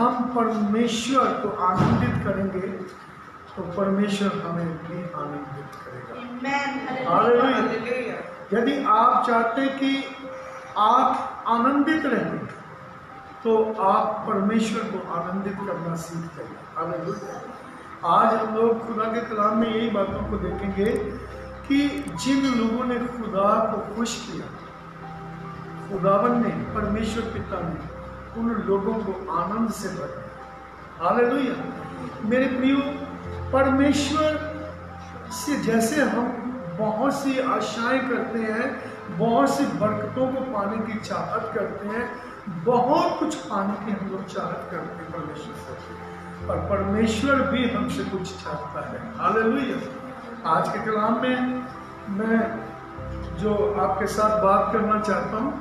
हम परमेश्वर को आनंदित करेंगे तो परमेश्वर हमें भी आनंदित करेगा। हालेलुया। यदि आप चाहते हैं कि आप आनंदित रहें तो आप परमेश्वर को आनंदित करना सीख जाइए। हालेलुया। आज हम लोग खुदा के कलाम में यही बातों को देखेंगे कि जिन लोगों ने खुदा को खुश किया, खुदावन ने, परमेश्वर पिता ने उन लोगों को आनंद से भरा। हालेलुया। मेरे प्रियो, परमेश्वर से जैसे हम बहुत सी आशाएं करते हैं, बहुत सी बरकतों को पाने की चाहत करते हैं, बहुत कुछ पाने की हम लोग चाहत करते हैं परमेश्वर से, और परमेश्वर भी हमसे कुछ चाहता है। हालेलुया। आज के कलाम में मैं जो आपके साथ बात करना चाहता हूँ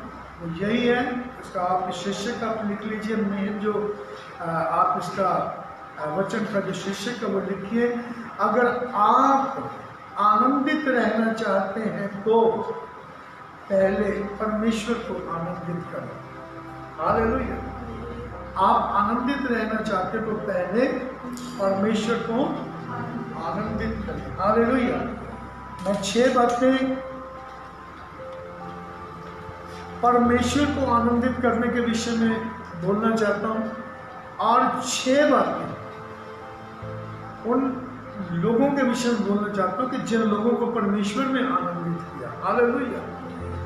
वो यही है। इसका आप शीर्षक आप लिख लीजिए, मैं जो आप इसका वचन का जो शीर्षक है वो लिखिए, अगर आप आनंदित रहना चाहते हैं तो पहले परमेश्वर को आनंदित करो। हालेलुया। आप आनंदित रहना चाहते तो पहले परमेश्वर को आनंदित करें। हालेलुया। मैं 6 बातें परमेश्वर को आनंदित करने के विषय में बोलना चाहता हूं, और 6 बातें उन लोगों के विषय में बोलना चाहता हूं कि जिन लोगों को परमेश्वर ने आनंदित किया। हालेलुया।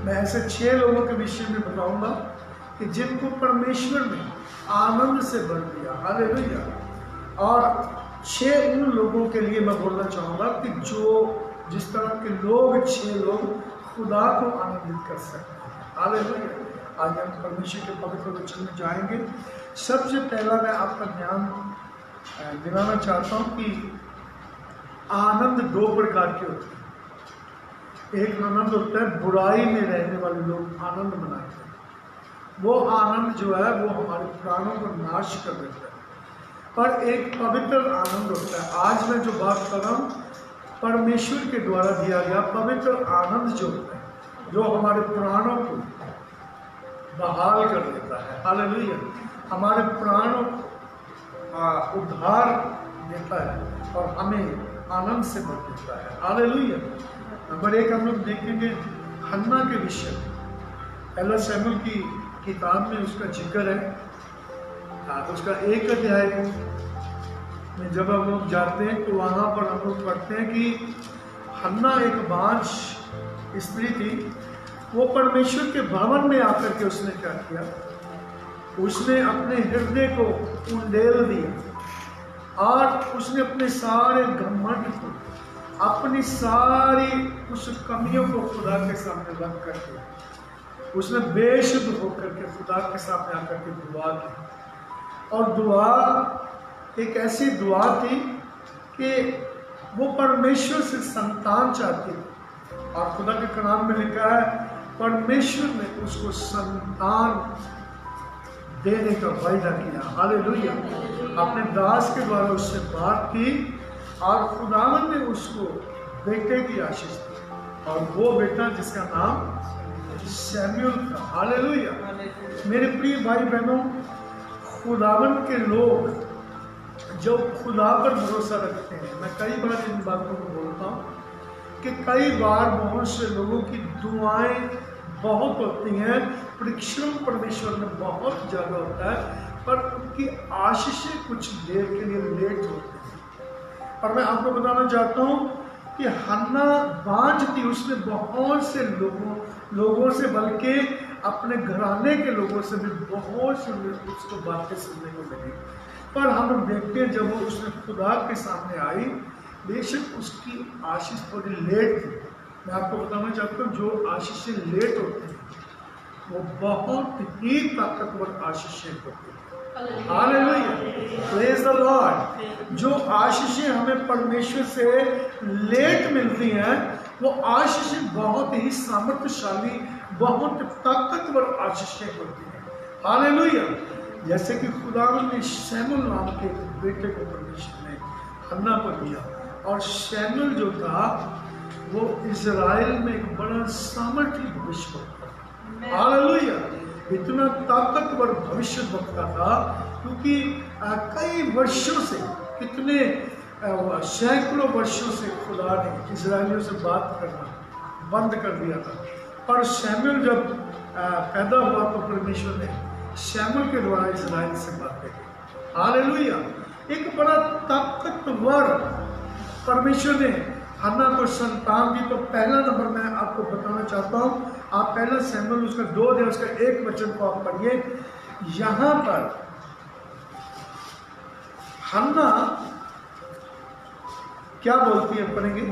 मैं ऐसे 6 लोगों के विषय में बताऊंगा कि जिनको परमेश्वर ने आनंद से भर दिया। हालेलुया। और 6 उन लोगों के लिए मैं बोलना चाहूंगा कि जो जिस तरह के लोग 6 लोग खुदा को आनंदित कर सकते हैं। हालेलुया। आज हम परमेश्वर के पवित्र वचन में जाएंगे। सबसे पहला मैं आपका ध्यान दिलाना चाहता हूं कि आनंद 2 प्रकार के होते हैं। एक आनंद होता है बुराई में रहने वाले लोग आनंद मनाते हैं, वो आनंद जो है वो हमारे प्राणों को नाश कर देता है। पर एक पवित्र आनंद होता है। आज मैं जो बात कर रहा हूँ परमेश्वर के द्वारा दिया गया पवित्र आनंद जो होता है, जो हमारे प्राणों को बहाल कर देता है। हालेलुया। हमारे प्राणों को उद्धार देता है और हमें आनंद से भर देता है। हालेलुया। नंबर 1 हम लोग देखेंगे हन्ना के विषय में। पहला शमूएल की किताब में उसका जिक्र है। उसका 1 अध्याय में जब हम लोग जाते हैं तो वहाँ पर हम लोग पढ़ते हैं कि हन्ना एक बांझ स्त्री थी। वो परमेश्वर के भवन में आकर के उसने क्या किया, उसने अपने हृदय को उंडेल दिया और उसने अपने सारे घमंड को, अपनी सारी उस कमियों को खुदा के सामने रख करके उसने बेशुद्ध होकर के खुदा के सामने आकर के दुआ की। और दुआ एक ऐसी दुआ थी कि वो परमेश्वर से संतान चाहती थी, और खुदा के कलाम में लिखा है परमेश्वर ने उसको संतान देने का वायदा किया। हालेलुया। अपने दास के द्वारा उससे बात की और खुदावन ने उसको बेटे की आशीष दी, और वो बेटा जिसका नाम शमूएल था। हालेलुया। मेरे प्रिय भाई बहनों, खुदावन के लोग जो खुदा पर भरोसा रखते हैं, मैं कई बार इन बातों को बोलता हूँ कि कई बार बहुत से लोगों की दुआएं बहुत होती हैं, परिश्रम परमेश्वर में बहुत ज़्यादा होता है, पर उनकी आशीषें कुछ देर के लिए लेट होती हैं। और मैं आपको बताना चाहता हूँ कि हन्ना बांझ थी, उसने बहुत से लोगों से, बल्कि अपने घराने के लोगों से भी बहुत से उसको बातें सुनने को मिली। पर हम देखते हैं जब वो उसने खुदा के सामने आई, बेशक उसकी आशीष थोड़ी लेट थी। मैं आपको बताना चाहता हूँ जो आशीषें लेट होती हैं वो बहुत ही ताकतवर आशीषें होती हैं। हालेलुया। Praise the Lord. जो आशीषें हमें परमेश्वर से लेट मिलती हैं वो आशीषें बहुत ही सामर्थ्यशाली, बहुत ताकतवर आशीषें होती हैं। हालेलुया। जैसे कि खुदावन ने शमूएल नाम के बेटे को परमेश्वर ने हन्ना पर दिया, और शमूएल जो था वो इज़राइल में एक बड़ा सामर्थी भविष्य था। हालेलुया। इतना ताकतवर भविष्यवक्ता था, क्योंकि कई वर्षों से, कितने सैकड़ों वर्षों से खुदा ने इजरायलियों से बात करना बंद कर दिया था। पर शमूएल जब पैदा हुआ तो परमेश्वर ने शमूएल के द्वारा इजराइल से बातें की। हालेलुया। एक बड़ा ताकतवर परमेश्वर ने हन्ना को संतान दी। तो पहला नंबर मैं आपको बताना चाहता हूँ, आप पहला शमूएल उसका 2 अध्याय उसका 1 वचन को आप पढ़िए। यहाँ पर हन्ना क्या बोलती है, पढ़ेंगे?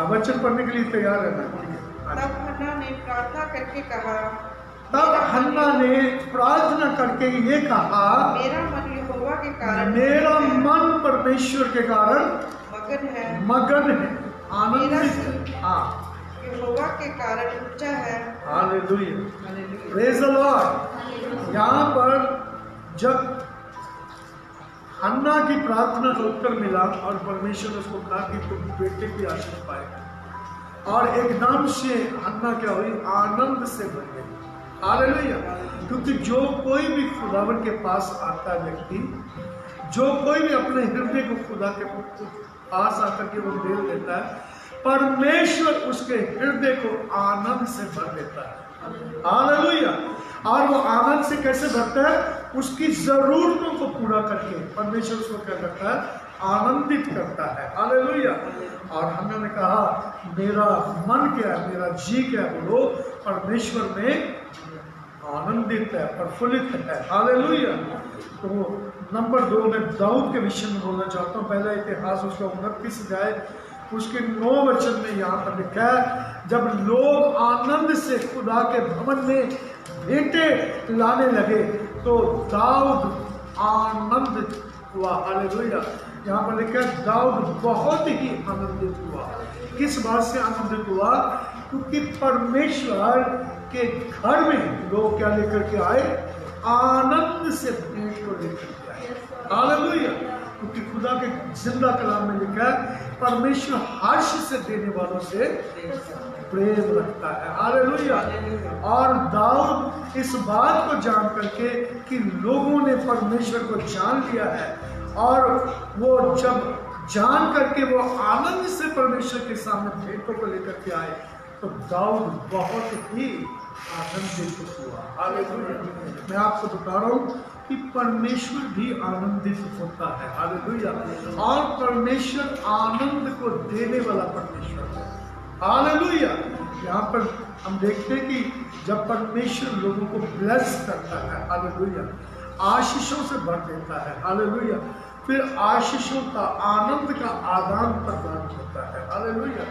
वचन पढ़ने के लिए तैयार रहना। तब हन्ना ने प्रार्थना करके कहा, तब हन्ना ने प्रार्थना करके ये कहा, मेरा मन यहोवा के कारण, मेरा मन परमेश्वर के कारण मगन है, आनंदित। हाँ, यहोवा के कारण ऊंचा है। Hallelujah, praise the Lord. यहाँ पर जब हन्ना की प्रार्थना का उत्तर मिला और परमेश्वर ने उसको कहा कि तुम बेटे की आशीष पाएगा, और एकदम से हन्ना क्या हुई, आनंद से भर गई। हालेलुया। क्योंकि जो कोई भी खुदावन के पास आता है व्यक्ति, जो कोई भी अपने हृदय को खुदा के पास आकर के वो दे देता है, परमेश्वर उसके हृदय को आनंद से भर देता है। हालेलुया। और वो आनंद से कैसे भरता है? उसकी जरूरतों को पूरा करके परमेश्वर उसको क्या करता है? आनंदित करता है। हालेलुया। और हमने ने कहा मेरा मन क्या है, मेरा जी क्या है, बोलो परमेश्वर में आनंदित है, प्रफुल्लित है। हालेलुया। तो नंबर 2 में दाऊद के विषय में बोलना चाहता हूँ। पहला इतिहास उसका 29 अध्याय उसके 9 वचन में यहाँ पर लिखा है, जब लोग आनंद से खुदा के भवन में भेंटे लाने लगे तो दाऊद आनंदित हुआ। हालेलुया। यहाँ पर लिखा है दाऊद बहुत ही आनंदित हुआ। किस बात से आनंदित हुआ? क्योंकि परमेश्वर के घर में लोग क्या लेकर के आए? आनंद से भेंट को लेकर के आए। हालेलुया। क्योंकि खुदा के जिंदा कलाम में लिखा है परमेश्वर हर्ष से देने वालों से प्रेम रखता है। हालेलुया। और दाऊद इस बात को जान करके कि लोगों ने परमेश्वर को जान लिया है, और वो जब जान करके वो आनंद से परमेश्वर के सामने भेंटों को लेकर के आए, तो दाऊद बहुत ही आनंदित हुआ। हालेलुया। मैं आपको बता रहा हूँ कि परमेश्वर भी आनंदित होता है। हालेलुया। और परमेश्वर आनंद को देने वाला परमेश्वर है। हालेलुया। यहाँ पर हम देखते हैं कि जब परमेश्वर लोगों को ब्लेस करता है, हालेलुया, आशीषों से भर देता है, हालेलुया, फिर आशीषों का, आनंद का आदान प्रदान होता है। हालेलुया।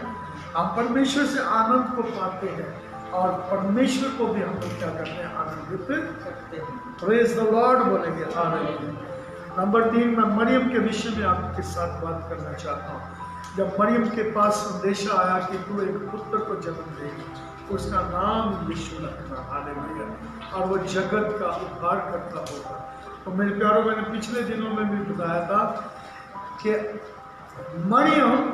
हम परमेश्वर से आनंद को पाते हैं और परमेश्वर को भी हम लोग क्या करते हैं? आनंदित करते हैं। प्रेज द लॉर्ड बोलेंगे। हालेलुया। नंबर 3 मैं मरियम के विषय में आपके साथ बात करना चाहता हूँ। जब मरियम के पास संदेशा आया कि तू एक पुत्र को जन्म देगी, उसका नाम यीशु रखना। हालेलुया। और वो जगत का उद्धार करता होगा। तो मेरे प्यारों, मैंने पिछले दिनों में भी बताया था कि मरियम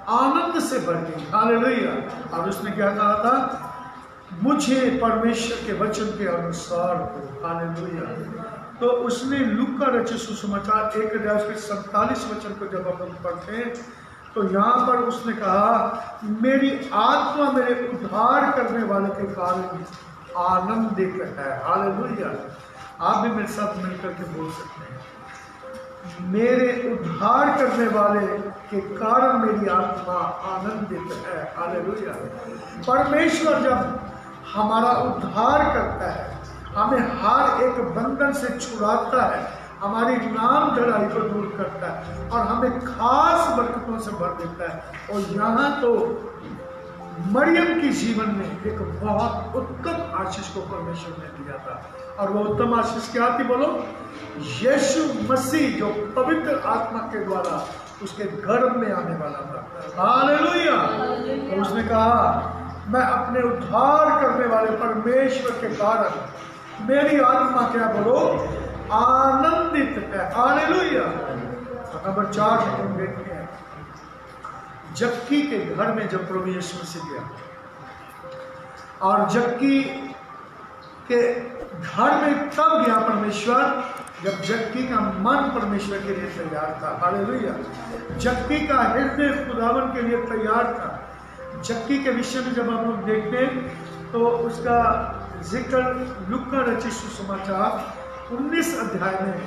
आनंद से भर गई। हालेलुया। और उसने क्या कहा था? मुझे परमेश्वर के वचन के अनुसार हो। हालेलुया। तो उसने लूका रचित सुसमाचार 1 अध्याय उसके 47 वचन को जब हम पढ़ते हैं, तो यहाँ पर उसने कहा मेरी आत्मा मेरे उद्धार करने वाले के कारण आनंदित है। हालेलुया। आप भी मेरे साथ मिलकर के बोल सकते हैं, मेरे उद्धार करने वाले के कारण मेरी आत्मा आनंदित है। हालेलुया। परमेश्वर जब हमारा उद्धार करता है, हमें हर एक बंधन से छुड़ाता है, हमारी नाम धराई को दूर करता है और हमें खास बरकतों से भर देता है। और यहाँ तो मरियम की जीवन में एक बहुत उत्तम आशीष को परमेश्वर ने दिया था, और वो उत्तम आशीष क्या थी? बोलो, यीशु मसीह जो पवित्र आत्मा के द्वारा उसके गर्भ में आने वाला था। हालेलुया। तो उसने कहा मैं अपने उद्धार करने वाले परमेश्वर के कारण मेरी आत्मा क्या? बोलो, आनंदित है। हालेलुया। नंबर 4 हम देखते हैं, जक्की के घर में जब प्रभु यीशु मसीह गया, और जक्की कि घर में तब गया परमेश्वर जब जक्की का मन परमेश्वर के लिए तैयार था। हालेलुया। जक्की का हृदय खुदावन के लिए तैयार था। जक्की के विषय में जब हम लोग देखते हैं तो उसका जिक्र लूका रचित सुसमाचार 19 अध्याय में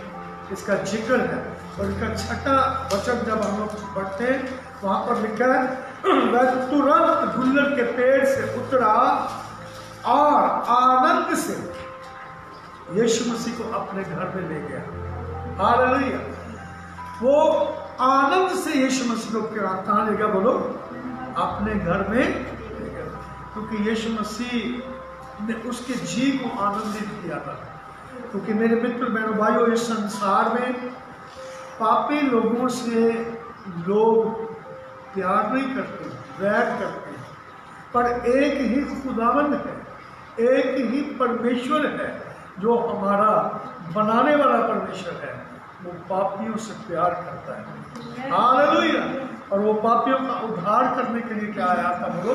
इसका जिक्र है और इसका 6वां वचन जब हम लोग पढ़ते हैं वहां पर लिखा है वह तुरंत गुल्लर के पेड़ से उतरा और आनंद से यीशु मसीह को अपने घर में ले गया। हालेलुया। वो आनंद से यीशु मसीह को कहाँ ले गया? बोलो, अपने घर में ले गया, क्योंकि यीशु मसीह ने उसके जी को आनंदित किया था। क्योंकि मेरे मित्र बहनों भाइयों, इस संसार में पापी लोगों से लोग प्यार नहीं करते, वैर करते हैं, पर एक ही खुदावंद है, एक ही परमेश्वर है जो हमारा बनाने वाला परमेश्वर है। वो पापियों से प्यार करता है। हालेलुया। और वो पापियों का उद्धार करने के लिए क्या आया था? बोलो,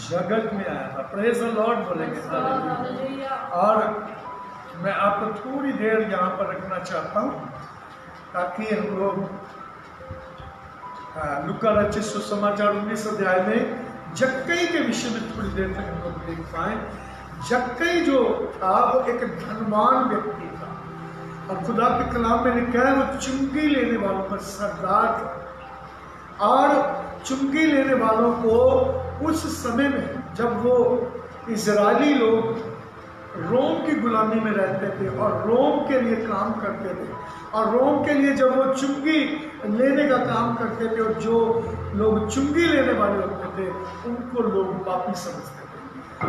जगत में आया था। प्रेज द लॉर्ड बोलेंगे। हालेलुया। और मैं आपको थोड़ी देर यहाँ पर रखना चाहता हूँ ताकि हम लोग लूका रचित सुसमाचार 19 अध्याय में जक्कई के विषय में थोड़ी देर तक हम लोग देख पाए। जक्कई जो था वो एक धनवान व्यक्ति था और खुदा के कलाम में लिखा है वो चुंगी लेने वालों का सरदार था। और चुंगी लेने वालों को उस समय में जब वो इजरायली लोग रोम की गुलामी में रहते थे और रोम के लिए काम करते थे और रोम के लिए जब वो चुंगी लेने का काम करते थे और जो लोग चुंगी लेने वाले होते थे उनको लोग पापी समझते थे।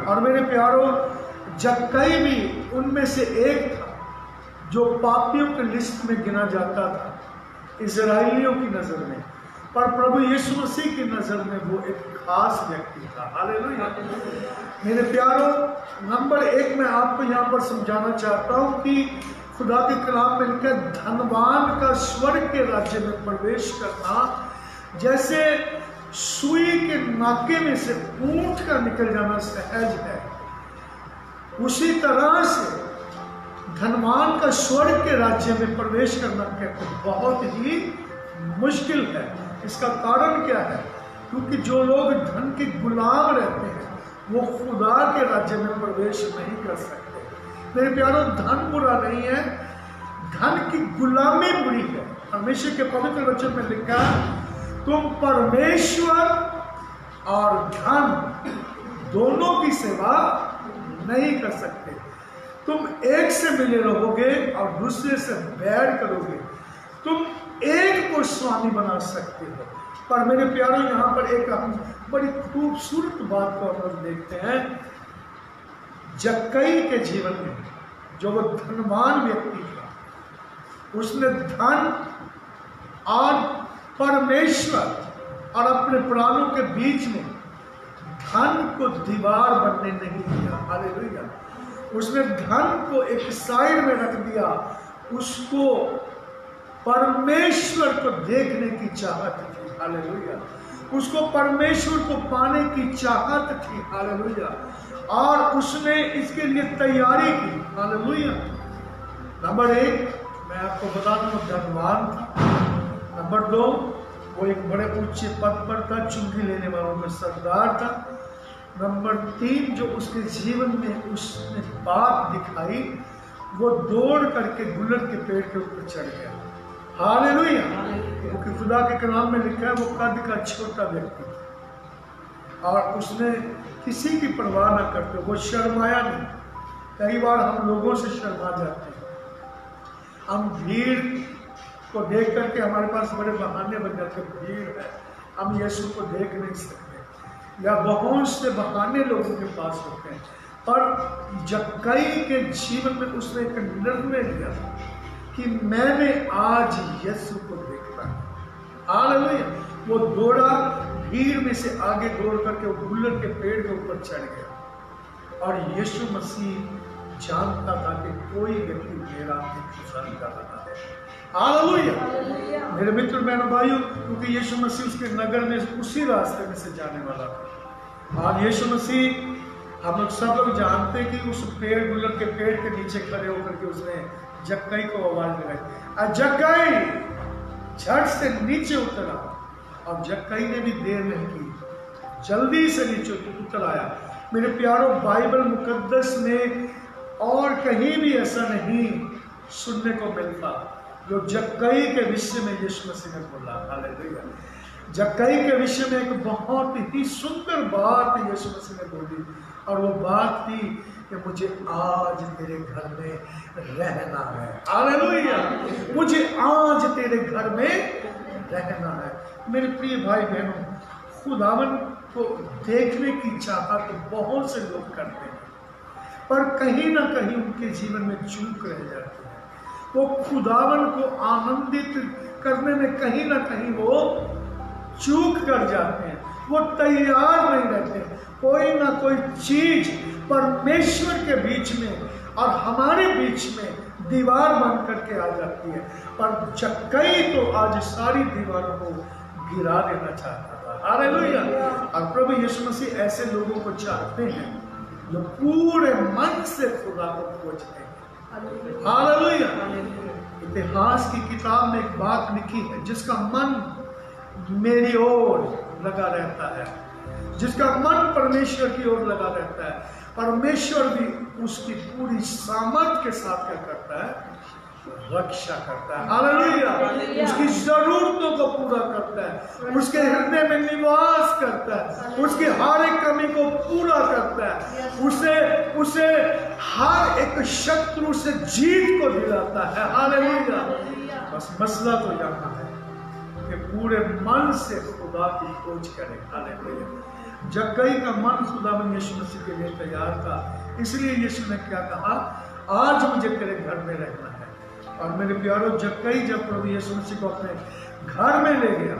और मेरे प्यारों, जक्कई भी उनमें से एक था जो पापियों के लिस्ट में गिना जाता था इजराइलियों की नज़र में, पर प्रभु यीशु मसीह की नज़र में वो एक खास व्यक्ति था। हालेलुया। मेरे प्यारों, नंबर 1 मैं आपको यहाँ पर समझाना चाहता हूँ कि खुदा के कलाम में लिखा धनवान का स्वर्ग के राज्य में प्रवेश करना जैसे सुई के नाके में से ऊंट का निकल जाना सहज है, उसी तरह से धनवान का स्वर्ग के राज्य में प्रवेश करना कहते बहुत ही मुश्किल है। इसका कारण क्या है? क्योंकि जो लोग धन के गुलाम रहते हैं वो खुदा के राज्य में प्रवेश नहीं कर सकते। मेरे प्यारों, धन बुरा नहीं है, धन की गुलामी बुरी है। परमेश्वर के पवित्र वचन में लिखा तुम परमेश्वर और धन दोनों की सेवा नहीं कर सकते। तुम एक से मिले रहोगे और दूसरे से बैर करोगे। तुम एक को स्वामी बना सकते हो। पर मेरे प्यारों, यहाँ पर एक हम बड़ी खूबसूरत बात को हम लोग देखते हैं। जक्कई के जीवन में जो वो धनवान व्यक्ति था, उसने धन और परमेश्वर और अपने प्राणों के बीच में धन को दीवार बनने नहीं दिया। हालेलुया। उसने धन को एक साइड में रख दिया, उसको परमेश्वर को देखने की चाहत थी। हालेलुया। उसको परमेश्वर को पाने की चाहत थी। हालेलुया। और उसने इसके लिए तैयारी की। हालेलुया। नंबर 1 मैं आपको बता दूं, धनवान था। नंबर 2 वो एक बड़े ऊंचे पद पर था, चुंगी लेने वालों में सरदार था। नंबर 3 जो उसके जीवन में उसने बात दिखाई, वो दौड़ करके गुलर के पेड़ के ऊपर चढ़ गया। हालेलुया। क्योंकि खुदा के कलाम में लिखा है वो कद का छोटा व्यक्ति था और उसने किसी की परवाह न करते वो शर्माया नहीं। कई बार हम लोगों से शर्मा जाते हैं, हम भीड़ को देख करके हमारे पास बड़े बहाने बन जाते हैं। भीड़ है, हम यीशु को देख नहीं सकते, या बहुत से बहाने लोगों के पास होते हैं। पर जक्कई के जीवन में उसने एक निर्णय लिया कि मैंने आज यीशु को देखना है। हालेलुया। वो दौड़ा, भीड़ में से आगे दौड़ करके वो गुलर के पेड़ के ऊपर चढ़ गया और यीशु मसीह जानता था कि कोई व्यक्ति मेरा इंतजार कर रहा है। हालेलुया। मेरे मित्र बहनों भाइयों, क्योंकि यीशु मसीह उसके नगर में उसी रास्ते में से जाने वाला था और यीशु मसीह हम लोग सब लोग जानते हैं कि उस पेड़ गुलर के पेड़ के नीचे खड़े होकर के उसने जक्कई को आवाज लगाई, और जक्कई झट से नीचे उतरा। और जक्कई ने भी देर नहीं की, जल्दी से नीचे उतर आया। मेरे प्यारों, बाइबल मुकद्दस में और कहीं भी ऐसा नहीं सुनने को मिलता जो जक्कई के विषय में यीशु मसीह ने बोला। हालेलुया। जक्कई के विषय में एक बहुत ही सुंदर बात यीशु मसीह ने बोली, और वो बात थी कि मुझे आज तेरे घर में रहना है। हालेलुया। मुझे आज तेरे घर में रहना है। मेरे प्रिय भाई बहनों, खुदावन को देखने की चाहत तो बहुत से लोग करते हैं, पर कहीं ना कहीं उनके जीवन में चूक रह जाती है। वो खुदावन को आनंदित करने में कहीं ना कहीं वो चूक कर जाते हैं, वो तैयार नहीं रहते। कोई ना कोई चीज परमेश्वर के बीच में और हमारे बीच में दीवार बन करके आ जाती है। पर जक्कई तो आज सारी दीवारों को गिरा देना चाहता था। हालेलुया। और प्रभु यीशु मसीह ऐसे लोगों को चाहते हैं जो पूरे मन से खुदा को खोजते हैं। हालेलुया। इतिहास की किताब में एक बात लिखी है, जिसका मन मेरी ओर लगा रहता है, जिसका मन परमेश्वर की ओर लगा रहता है, परमेश्वर भी उसकी पूरी सामर्थ के साथ क्या करता है? रक्षा करता है। हालेलुया। उसकी जरूरतों को पूरा करता है, उसके हृदय में निवास करता है, उसकी हर एक कमी को पूरा करता है, उसे हर एक शत्रु से जीत को दिलाता है। हालेलुया। बस मसला तो यहाँ है कि पूरे मन से खुदा की खोज करें। हालेलुया। जक्कई का मन खुदावन यीशु मसीह के लिए तैयार था, इसलिए यीशु ने क्या कहा? आज मुझे तेरे घर में रहना है। और मेरे प्यारों, जक्कई जब प्रभु यीशु मसीह को अपने घर में ले गया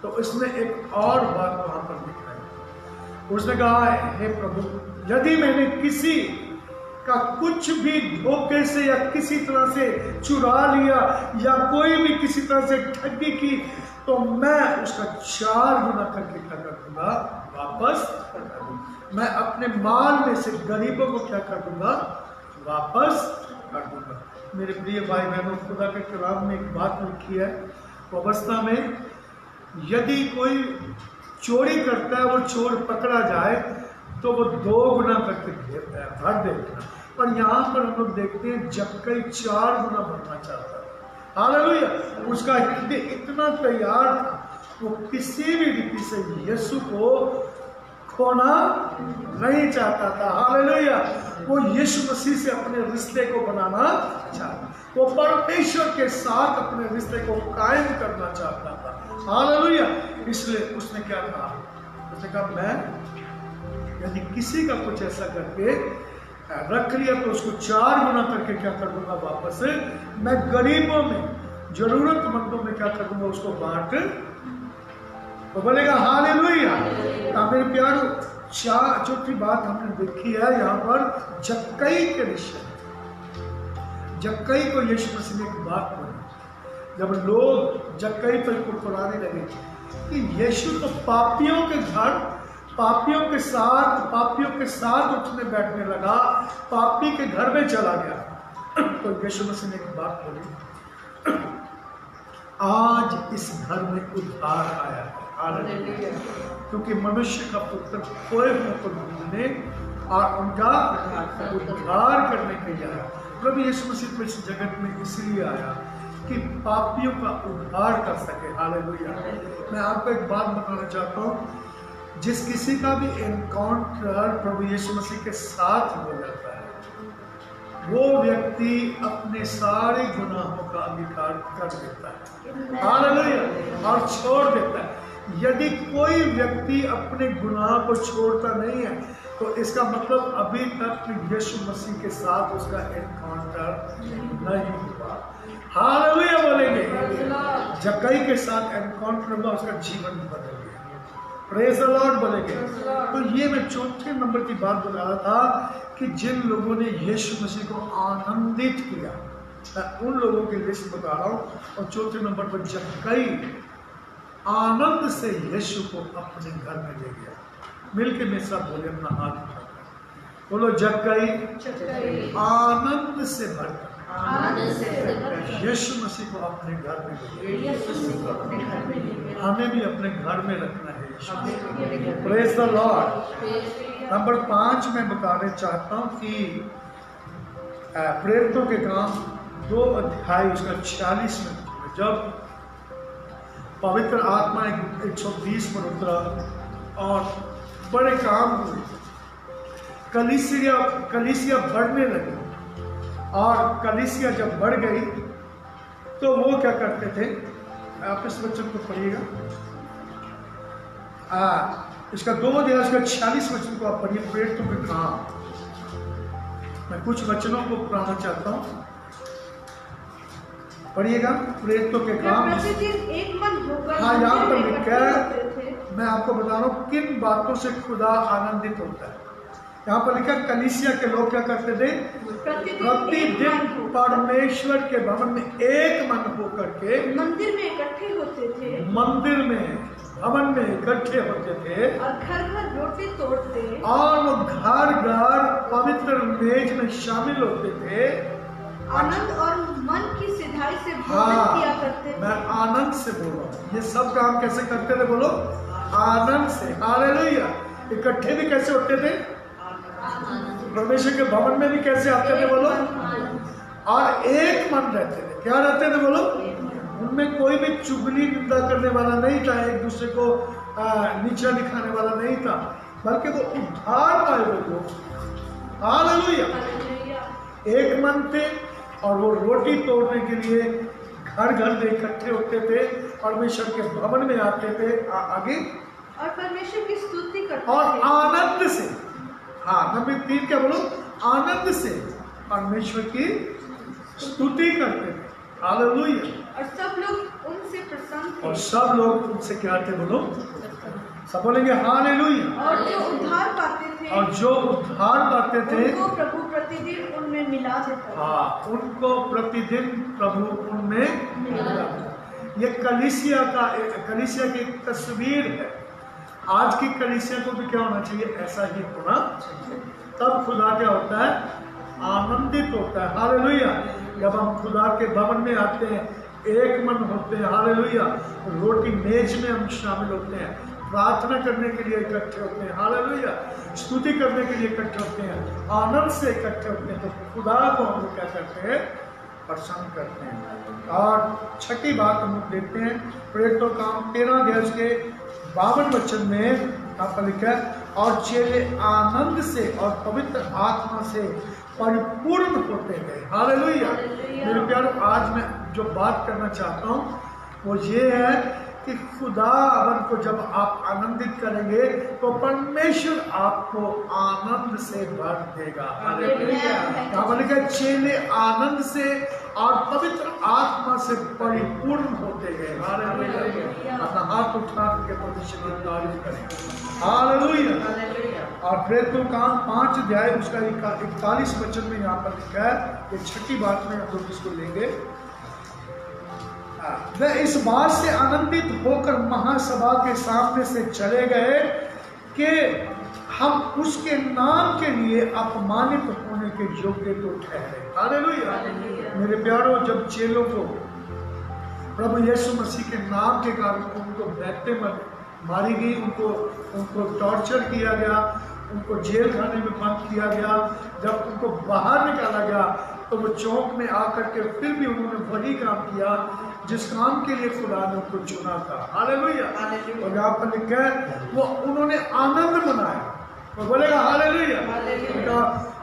तो उसने एक और बात वहां पर दिखाई। उसने कहा, हे प्रभु, यदि मैंने किसी का कुछ भी धोखे से या किसी तरह से चुरा लिया या कोई भी किसी तरह से ठगी की, तो मैं उसका 4 गुना करके क्या कर दूंगा? वापस कर दूंगा। मैं अपने माल में से गरीबों को क्या कर दूंगा? वापस कर दूंगा। मेरे प्रिय भाई बहनों, खुदा के कलाम में एक बात लिखी है, वो अवस्था में यदि कोई चोरी करता है, वो चोर पकड़ा जाए तो वो 2 गुना करके भर देता है। पर यहाँ पर हम लोग देखते हैं जक्कई 4 गुना भरना चाहता है। हालेलुया। उसका हृदय इतना तैयार था, वो किसी भी रीति से यीशु को खोना नहीं चाहता था। हालेलुया। वो यीशु मसीह से अपने रिश्ते को बनाना चाहता, वो परमेश्वर के साथ अपने रिश्ते को कायम करना चाहता था। हालेलुया। इसलिए उसने क्या कहा? उसने कहा, मैं यदि किसी का कुछ ऐसा करके रख लिया तो उसको 4 गुना करके क्या कर दूंगा? वापस मैं गरीबों में, जरूरतमंदों में क्या कर दूंगा? उसको बांट। तो बोलेगा हालेलुया। मेरे प्यारो, चौथी बात हमने देखी है यहाँ पर जक्कई के विषय। जक्कई को यीशु मसीह ने एक बात बोली, जब लोग जक्कई पर कुड़कुड़ाने लगे कि यीशु तो पापियों के घर, पापियों के साथ उठने बैठने लगा, पापी के घर में चला गया। तो यीशु मसीह ने एक बात बोली, आज इस घर में उद्धार आया है। हालेलुया। क्योंकि मनुष्य का पुत्र खोए हुओं को ढूंढने और उनका उद्धार करने के लिए आया। प्रभु यीशु मसीह को इस जगत में इसलिए आया कि पापियों का उद्धार कर सके। हालेलुया। मैं आपको एक बात बताना चाहता हूँ, जिस किसी का भी एनकाउंटर प्रभु यीशु मसीह के साथ हो जाता है, वो व्यक्ति अपने सारे गुनाहों का अंगीकार कर देता है। हालेलुया। और छोड़ देता है। यदि कोई व्यक्ति अपने गुनाह को छोड़ता नहीं है तो इसका मतलब अभी तक यीशु मसीह के साथ उसका एनकाउंटर नहीं हुआ। हालेलुया बोलेंगे। जक्कई के साथ एनकाउंटर हुआ, उसका जीवन बदल गया। प्रेज द लॉर्ड बोलेंगे। तो ये मैं चौथे नंबर की बात बता रहा था कि जिन लोगों ने यीशु मसीह को आनंदित किया, मैं उन लोगों की लिस्ट बता रहा हूँ। और चौथे नंबर पर जक्कई आनंद से यीशु को अपने घर में ले गया। मिलके में सब बोले अपना हाथ उठाकर, बोलो जग गई चक्कर आनंद से भरकर आनंद से भरकर यीशु मसीह को अपने घर में ले। यीशु मसीह को अपने घर में ले गए। हमें भी अपने घर में रखना है यीशु हमें मसीह। भी अपने घर में praise the Lord. Praise number 5 मैं बताना चाहता हूँ कि प्रेरितों के काम 2 अध्याय उसका 46 में जब पवित्र आत्मा 120 पर उतरा और बड़े काम हुए, कलीसिया बढ़ने लगी और कलीसिया जब बढ़ गई तो वो क्या करते थे, आप इस वचन को पढ़िएगा, इसका 2 अध्याय इसका 46 वचन को आप पढ़िए। प्रेरितों के काम मैं कुछ वचनों को पढ़ाना चाहता हूँ, पढ़िएगा। प्रेरितों के काम प्रतिदिन एक मन होकर हाँ, यहाँ पर मंदिर में लिखा इकट्ठे है, होते थे। मैं आपको बता रहा हूँ किन बातों से खुदा आनंदित होता है। यहाँ पर लिखा कलीसिया के लोग क्या करते थे, प्रतिदिन परमेश्वर के भवन में एक मन होकर के मंदिर में इकट्ठे होते थे मंदिर में भवन में इकट्ठे होते थे और घर घर रोटी तोड़ते और वो घर घर पवित्र मेज में शामिल होते थे। आनंद और मन की सिधाई से भोजन किया हाँ, करते थे। मैं आनंद से बोल रहा हूँ। ये सब काम कैसे करते थे, बोलो आनंद से। हालेलुया। इकट्ठे भी कैसे होते थे, परमेश्वर के भवन में भी कैसे आते थे, बोलो, और एक मन रहते थे। क्या रहते थे, बोलो, उनमें कोई भी चुगली निंदा करने वाला नहीं था, एक दूसरे को नीचा दिखाने वाला नहीं था, बल्कि वो उद्धार पाए हुए लोग। हालेलुया। एक मन थे और वो रोटी तोड़ने के लिए घर घर में इकट्ठे होते थे, परमेश्वर के भवन में आते थे। आगे और परमेश्वर की स्तुति करते और थे। आनंद से, हाँ नंबर 3 क्या बोलो, आनंद से परमेश्वर की स्तुति करते थे। हालेलुया। और सब लोग उनसे प्रसन्न थे। और सब लोग उनसे क्या थे, बोलो, सब बोलेंगे हालेलुया। और जो उद्धार पाते थे और जो उद्धार पाते थे उनको प्रभु प्रतिदिन उनमें मिला देता था। हाँ, उनको प्रतिदिन प्रभु उनमें मिला। ये कलीसिया की एक तस्वीर है। आज की कलीसिया को भी क्या होना चाहिए, ऐसा ही होना चाहिए। तब खुदा क्या होता है, आनंदित होता है। हालेलुया। जब हम खुदा के भवन में आते हैं, एक मन होते हैं। हालेलुया। रोटी मेज में हम शामिल होते हैं, प्रार्थना करने के लिए इकट्ठे होते हैं। हालेलुया। स्तुति करने के लिए इकट्ठे होते हैं, आनंद से इकट्ठे होते हैं, तो खुदा को हम लोग क्या करते हैं, प्रसन्न करते हैं। और छठी बात हम लोग देखते हैं, प्रेरितों का काम 13 अध्याय के 52 वचन में यहाँ पर लिखा है, और चेले आनंद से और पवित्र आत्मा से परिपूर्ण होते गए। हालेलुया। मेरे प्यारो, आज मैं जो बात करना चाहता हूँ वो ये है कि खुदावन को जब आप आनंदित करेंगे तो परमेश्वर आपको आनंद से भर देगा। हालेलुया। लिखा चेले आनंद से और पवित्र आत्मा से परिपूर्ण होते गए। हालेलुया। अपना हाथ उठा के परमेश्वर की तारीफ करें। हालेलुया। और प्रेरितों का काम 5 अध्याय उसका 41 वचन में यहाँ पर लिखा है, ये छठी बात में हम लोग इसको लेंगे। वे इस बात से आनंदित होकर महासभा के सामने से चले गए कि हम उसके नाम के लिए अपमानित होने के योग्य तो ठहरे। हालेलुया। मेरे प्यारों, जब चेलों को प्रभु यीशु मसीह के नाम के कारण उनको बैठते मारी गई, उनको टॉर्चर किया गया, उनको जेल खाने में बंद किया गया, जब उनको बाहर निकाला गया तो वो चौक में आकर के फिर भी उन्होंने वही काम किया जिस काम के लिए खुदा ने उनको चुना था। हालेलुया। और यहाँ पर लिखा है वो उन्होंने आनंद मनाया। वो बोलेगा हालेलुया।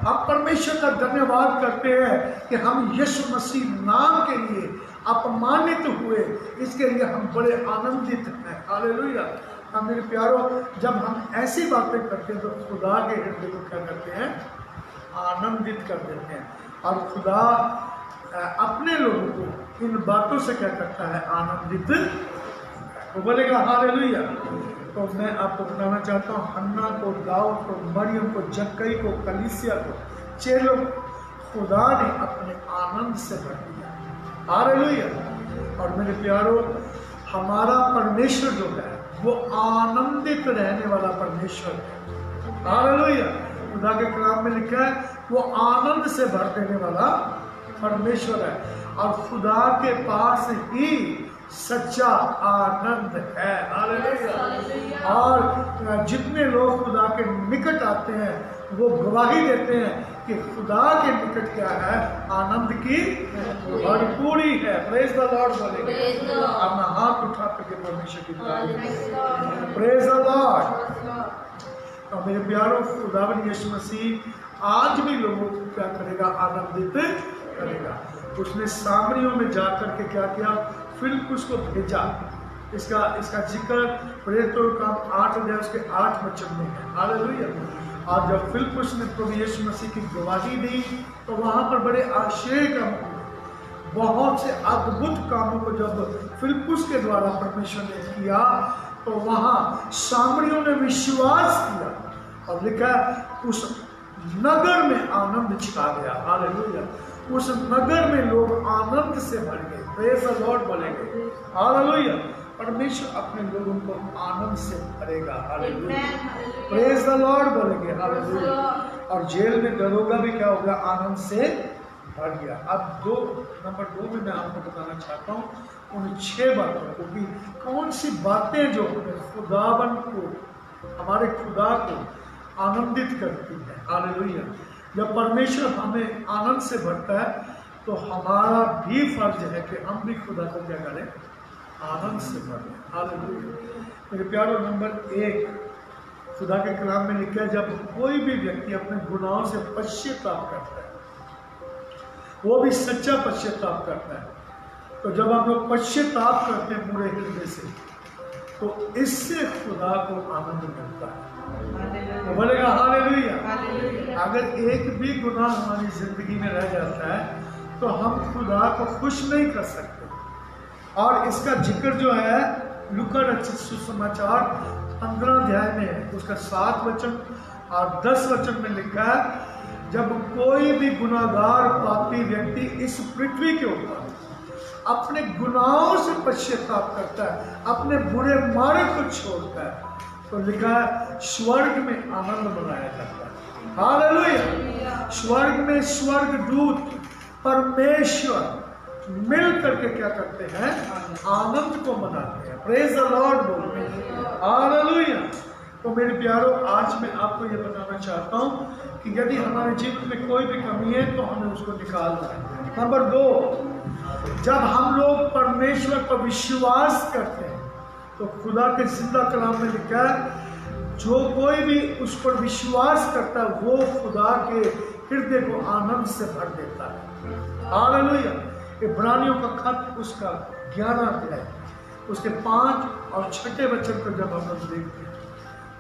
हम परमेश्वर का धन्यवाद करते हैं कि हम यीशु मसीह नाम के लिए अपमानित हुए, इसके लिए हम बड़े आनंदित हैं। हालेलुया। हम मेरे प्यारों, जब हम ऐसी बातें करते हैं तो खुदा के हृदय को क्या करते हैं, आनंदित कर देते हैं। और खुदा अपने लोगों को इन बातों से क्या करता है, आनंदित। वो बोलेगा हालेलुया। तो मैं आपको बताना चाहता हूँ, हन्ना को, दाऊद को, मरियम को, जक्कई को, कलीसिया को, चेलों को खुदा ने अपने आनंद से भर दिया। हालेलुया। और मेरे प्यारों, हमारा परमेश्वर जो है वो आनंदित रहने वाला परमेश्वर है। हालेलुया। खुदा के कलाम में लिखा है वो आनंद से भर देने वाला परमेश्वर है, और खुदा के पास ही सच्चा आनंद है। हालेलुया। और जितने लोग खुदा के निकट आते हैं वो गवाही देते हैं कि खुदा के निकट क्या है, आनंद की भरपूरी है। प्रेज द लॉर्ड बोलेंगे, अपना हाथ उठा करके परमेश्वर की प्रेज द लॉर्ड। और मेरे प्यारों, खुदावंद यीशु मसीह आज भी लोगों को क्या करेगा, आनंदित करेगा। उसने सामरियों में जाकर के क्या किया, फिलिप्पुस को भेजा। इसका जिक्र प्रेरितों का 8 अध्याय उसके 8 वचन में है। हालेलुया। और जब फिलिप्पुस ने प्रभु यीशु मसीह की गवाही दी तो वहां पर बड़े आश्चर्य काम, बहुत से अद्भुत कामों को जब फिलिप्पुस के द्वारा परमेश्वर ने किया तो वहां सामरियों ने विश्वास किया, और लिखा उस नगर में आनंद छा गया। हालेलुया। उस नगर में लोग आनंद से भर गए। प्रेज द लॉर्ड बोलेंगे। हालेलुया। परमेश्वर अपने लोगों को आनंद से भरेगा। हालेलुया। प्रेज द लॉर्ड बोलेंगे। हालेलुया। और जेल में दरोगा भी क्या हो गया, आनंद से भर गया। अब नंबर 2 में मैं आपको बताना चाहता हूँ उन 6 बातों को कि कौन सी बातें जो खुदावन को, हमारे खुदा को आनंदित करती है। हालेलुया। जब परमेश्वर हमें आनंद से भरता है तो हमारा भी फर्ज है कि हम भी खुदा को क्या करें, आनंद से भरें। हालेलुया। मेरे प्यारों, नंबर 1 खुदा के कलाम में लिखा है जब कोई भी व्यक्ति अपने गुनाहों से पश्चाताप करता है, वो भी सच्चा पश्चाताप करता है, तो जब हम लोग पश्चाताप करते हैं पूरे हृदय से, तो इससे खुदा को आनंद मिलता है। तो बोलेगा हालेलुया। अगर एक भी गुनाह हमारी जिंदगी में रह जाता है तो हम खुदा को खुश नहीं कर सकते। और इसका जिक्र जो है लूका रचित सुसमाचार 15 अध्याय में है, उसका 7 वचन और 10 वचन में लिखा है, जब कोई भी गुनाहगार पापी व्यक्ति इस पृथ्वी के ऊपर अपने गुनाहों से पश्चाताप करता है, अपने बुरे मार्ग को छोड़ता है, तो लिखा है स्वर्ग में आनंद मनाया जाता है। हालेलुया। स्वर्ग में स्वर्गदूत परमेश्वर मिल करके क्या करते हैं, आनंद को मनाते हैं। प्रेज द लॉर्ड बोलते हैं। हालेलुया। तो मेरे प्यारों, आज मैं आपको ये बताना चाहता हूँ कि यदि हमारे जीवन में कोई भी कमी है तो हमें उसको निकालना है। नंबर 2, जब हम लोग परमेश्वर पर विश्वास करते हैं तो खुदा के जिंदा कलाम में लिखा है जो कोई भी उस पर विश्वास करता है वो खुदा के हृदय को आनंद से भर देता है। हालेलुया। इब्रानियों का खत उसका 11 अध्याय उसके 5 और 6 वचन को जब हम लोग देखते हैं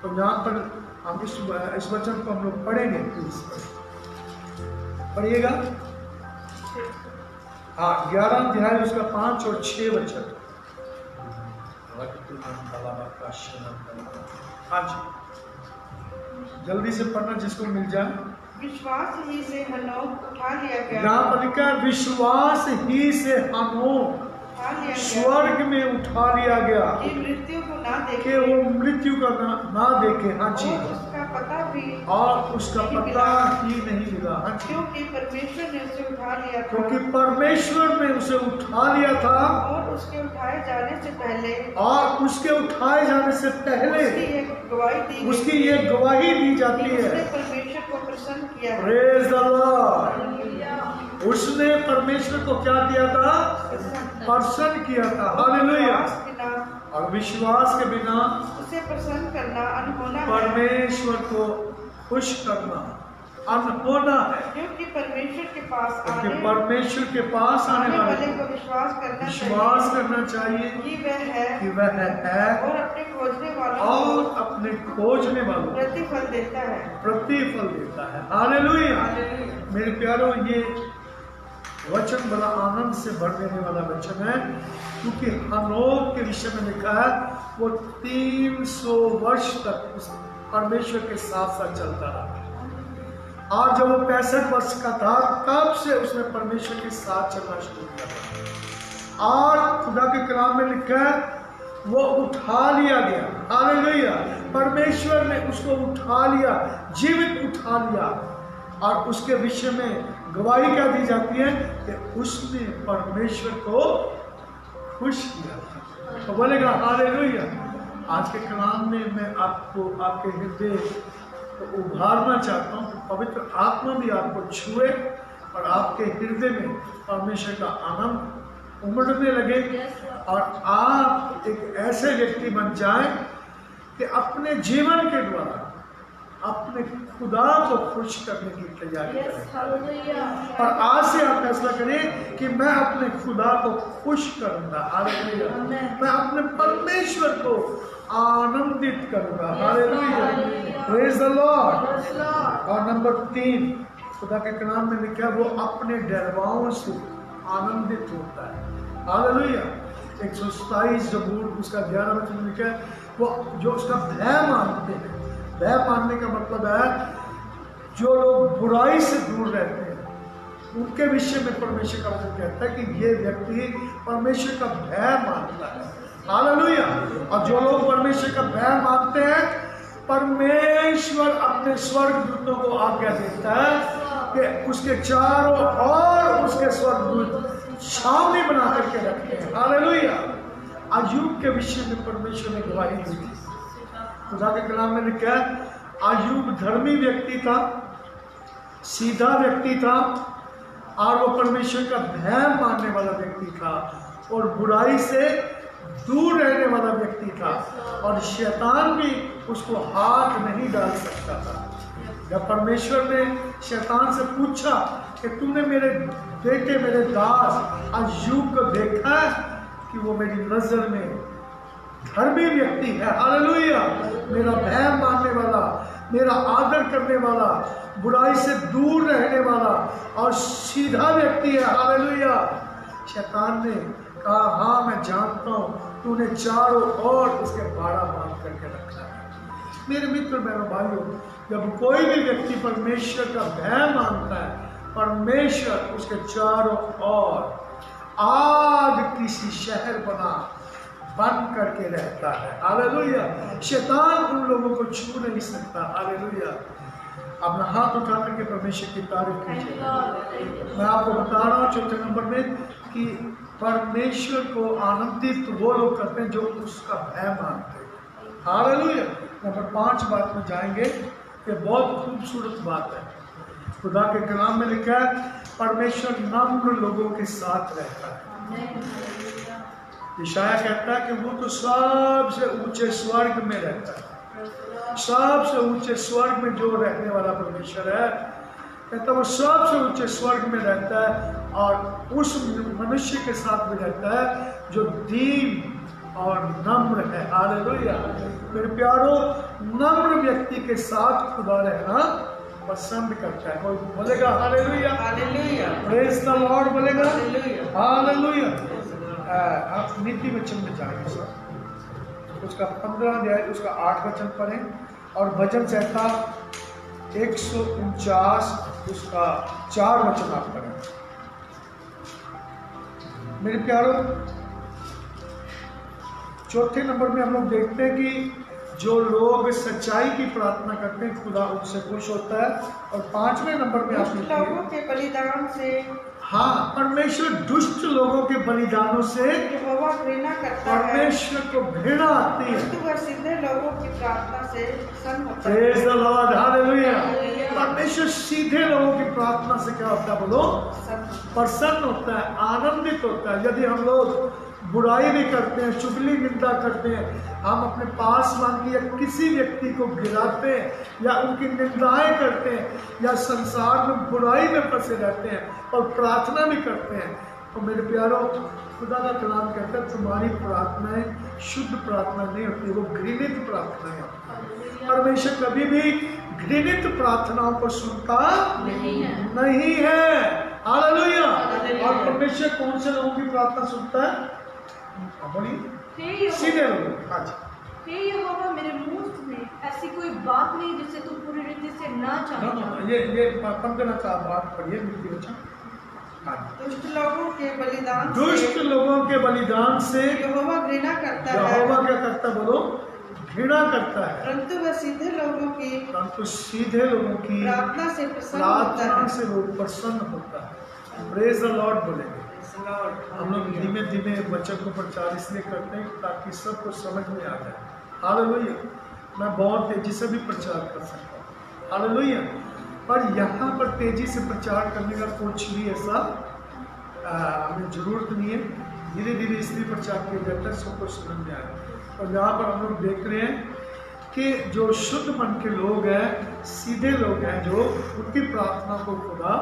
तो यहाँ पर हम इस वचन को हम लोग पढ़ेंगे। प्लीज पढ़िएगा। हाँ, 11 अध्याय उसका 5 और 6 वचन। हाँ जी, जल्दी से पढ़ना जिसको मिल जाए। विश्वास ही से हनोक उठा लिया गया। यहाँ पर लिखा है विश्वास ही से हनोक स्वर्ग में उठा लिया गया कि मृत्यु को ना देखे, कि वो मृत्यु का ना देखे। हाँ जी। उसका पता भी नहीं मिला। हाँ जी। क्योंकि परमेश्वर ने उसे उठा लिया था। क्योंकि परमेश्वर ने उसे उठा लिया था और उसके उठाए जाने से पहले उसकी ये गवाही दी जाती है। परमेश्वर को प्रसन्न किया। Praise the Lord. उसने परमेश्वर को क्या किया था, प्रसन्न किया था। हालेलुया। और विश्वास के बिना उसे प्रसन्न करना अनहोना है। परमेश्वर को खुश करना अनहोना है। क्योंकि परमेश्वर के पास आने वाले को विश्वास करना चाहिए कि वह है और अपने खोजने वालों प्रतिफल देता है। हालेलुया। मेरे प्यारों, ये वचन बड़ा आनंद से भर देने वाला वचन है, क्योंकि हनोक के विषय में लिखा है वो 300 वर्ष तक उस परमेश्वर के साथ चलता रहा। और जब वो 65 वर्ष का था तब से उसने परमेश्वर के साथ चलना शुरू किया। और खुदा के कलाम में लिखा है वो उठा लिया गया। हालेलुया। परमेश्वर ने उसको उठा लिया, जीवित उठा लिया, और उसके विषय में गवाही क्या दी जाती है कि उसने परमेश्वर को खुश किया था। तो बोलेगा हालेलुया। आज के कलाम में मैं आपको आपके हृदय को उभारना चाहता हूँ, पवित्र आत्मा भी आपको छुए और आपके हृदय में परमेश्वर का आनंद उमड़ने लगे और आप एक ऐसे व्यक्ति बन जाएं कि अपने जीवन के द्वारा अपने खुदा को खुश करने की तैयारी करें। और आज से आप फैसला करें कि मैं अपने खुदा को खुश करूंगा, हालेलुया। मैं अपने परमेश्वर को आनंदित करूंगा, हालेलुया, प्रेज द लॉर्ड। और नंबर 3 खुदा के कलाम में लिखा है वो अपने डरवाओं से आनंदित होता है, हालेलुया। 127 जबूर उसका 11 वचन लिखा है वो जो उसका भय मानते हैं। भय मानने का मतलब है जो लोग बुराई से दूर रहते हैं उनके विषय में परमेश्वर का वचन कहता है कि ये व्यक्ति परमेश्वर का भय मानता है, हालेलुया। और जो लोग परमेश्वर का भय मानते हैं, परमेश्वर अपने स्वर्गदूतों को आज्ञा देता है कि उसके चारों ओर उसके स्वर्गदूत छावनी बना करके रखते हैं, हालेलुया। अय्यूब के विषय में परमेश्वर ने गवाही दी थी। खुदा के कलाम में लिखा है अय्यूब धर्मी व्यक्ति था, सीधा व्यक्ति था, और वो परमेश्वर का भय मानने वाला व्यक्ति था और बुराई से दूर रहने वाला व्यक्ति था, और शैतान भी उसको हाथ नहीं डाल सकता था। जब परमेश्वर ने शैतान से पूछा कि तूने मेरे बेटे मेरे दास अय्यूब को देखा है कि वो मेरी नजर में धर्मी व्यक्ति है, हालेलुया, मेरा भय मानने वाला, मेरा आदर करने वाला, बुराई से दूर रहने वाला और सीधा व्यक्ति है, हालेलुया। शैतान ने कहा हाँ मैं जानता हूँ, तूने चारों ओर उसके बाड़ा बांध करके रखा है। मेरे मित्र बहनों भाइयों, जब कोई भी व्यक्ति परमेश्वर का भय मानता है, परमेश्वर उसके चारों ओर आग किसी शहर बन करके रहता है, हालेलुया। शैतान उन लोगों को छू नहीं सकता, हालेलुया। अपना हाथ उठा करके परमेश्वर की तारीफ कीजिए। मैं आपको बता रहा हूँ चौथे नंबर में कि परमेश्वर को आनंदित वो लोग करते हैं जो उसका भय मानते हैं, हालेलुया। नंबर 5 बात में जाएंगे, ये बहुत खूबसूरत बात है। खुदा के कलाम में लिखा है परमेश्वर नम्र लोगों के साथ रहता है। यशायाह कहता है कि वो तो सबसे ऊंचे स्वर्ग में रहता है। सबसे ऊंचे स्वर्ग में जो रहने वाला परमेश्वर है, कहता है वो सबसे ऊंचे स्वर्ग में रहता है और उस मनुष्य के साथ भी रहता है जो दीन और नम्र है, हालेलुया। मेरे प्यारो, नम्र व्यक्ति के साथ खुदा रहना पसंद करता है। कोई बोलेगा hallelujah, hallelujah, praise the Lord बोलेगा, हालेलुया। आप नीति वचन में जाएंगे सर, उसका 15 अध्याय उसका 8 वचन पढ़ें और भजन संहिता 149 उसका 4 वचन आप पढ़ें। मेरे प्यारो, चौथे नंबर में हम लोग देखते हैं कि जो लोग सच्चाई की प्रार्थना करते हैं खुदा उनसे खुश होता है। और 5वें नंबर में आप लोगों के बलिदान से, हाँ, परमेश्वर दुष्ट लोगों के बलिदानों से यहोवा घृणा करता है। परमेश्वर को घृणा आती है। परंतु सीधे लोगों की प्रार्थना से प्रसन्न होता है। Praise the Lord, hallelujah. परमेश्वर सीधे लोगों की प्रार्थना से क्या होता है बोलो? प्रसन्न होता है, आनंदित होता है। यदि हम लोग बुराई भी करते हैं, चुगली निंदा करते हैं, हम अपने पास मान के या किसी व्यक्ति को गिराते हैं या उनकी निंदाएं करते हैं या संसार में बुराई में फंसे रहते हैं और प्रार्थना भी करते हैं, तो मेरे प्यारों, खुदा का कलाम कहता है तुम्हारी प्रार्थनाएं शुद्ध प्रार्थना नहीं होती, वो घृणित प्रार्थनाएं होती। परमेश्वर कभी भी घृणित प्रार्थनाओं को सुनता नहीं है, हालेलुया। और परमेश्वर कौन से लोगों की प्रार्थना सुनता है? सीधे लोग। हे यहोवा, मेरे मुंह में ऐसी कोई बात नहीं जिसे तू पूरी रीति से ना चाहे। ये 15 का बात पढ़िए, नीति वचन। दुष्ट लोगों के बलिदान दुष्ट लोगों के बलिदान से यहोवा घृणा करता है। यहोवा क्या करता बोलो? घृणा करता है, परंतु वह सीधे लोगों की परंतु सीधे लोगों की प्रार्थना से प्रसन्न होता प्रार्थना है। से वो प्रसन्न होता है। प्रेज द लॉर्ड बोलेंगे। हम लोग धीमे धीमे वचन को प्रचार इसलिए करते हैं ताकि सबको समझ में आ जाए। हालेलुया। मैं बहुत तेजी से भी प्रचार कर सकता हूँ, हालेलुया, पर यहाँ पर तेजी से प्रचार करने का कुछ भी ऐसा हमें जरूरत नहीं है। धीरे धीरे इसलिए प्रचार किया जाता है सबको समझ में आए। और यहाँ पर हम लोग देख रहे हैं कि जो शुद्ध मन के लोग हैं, सीधे लोग हैं, जो उनकी प्रार्थना को खुदा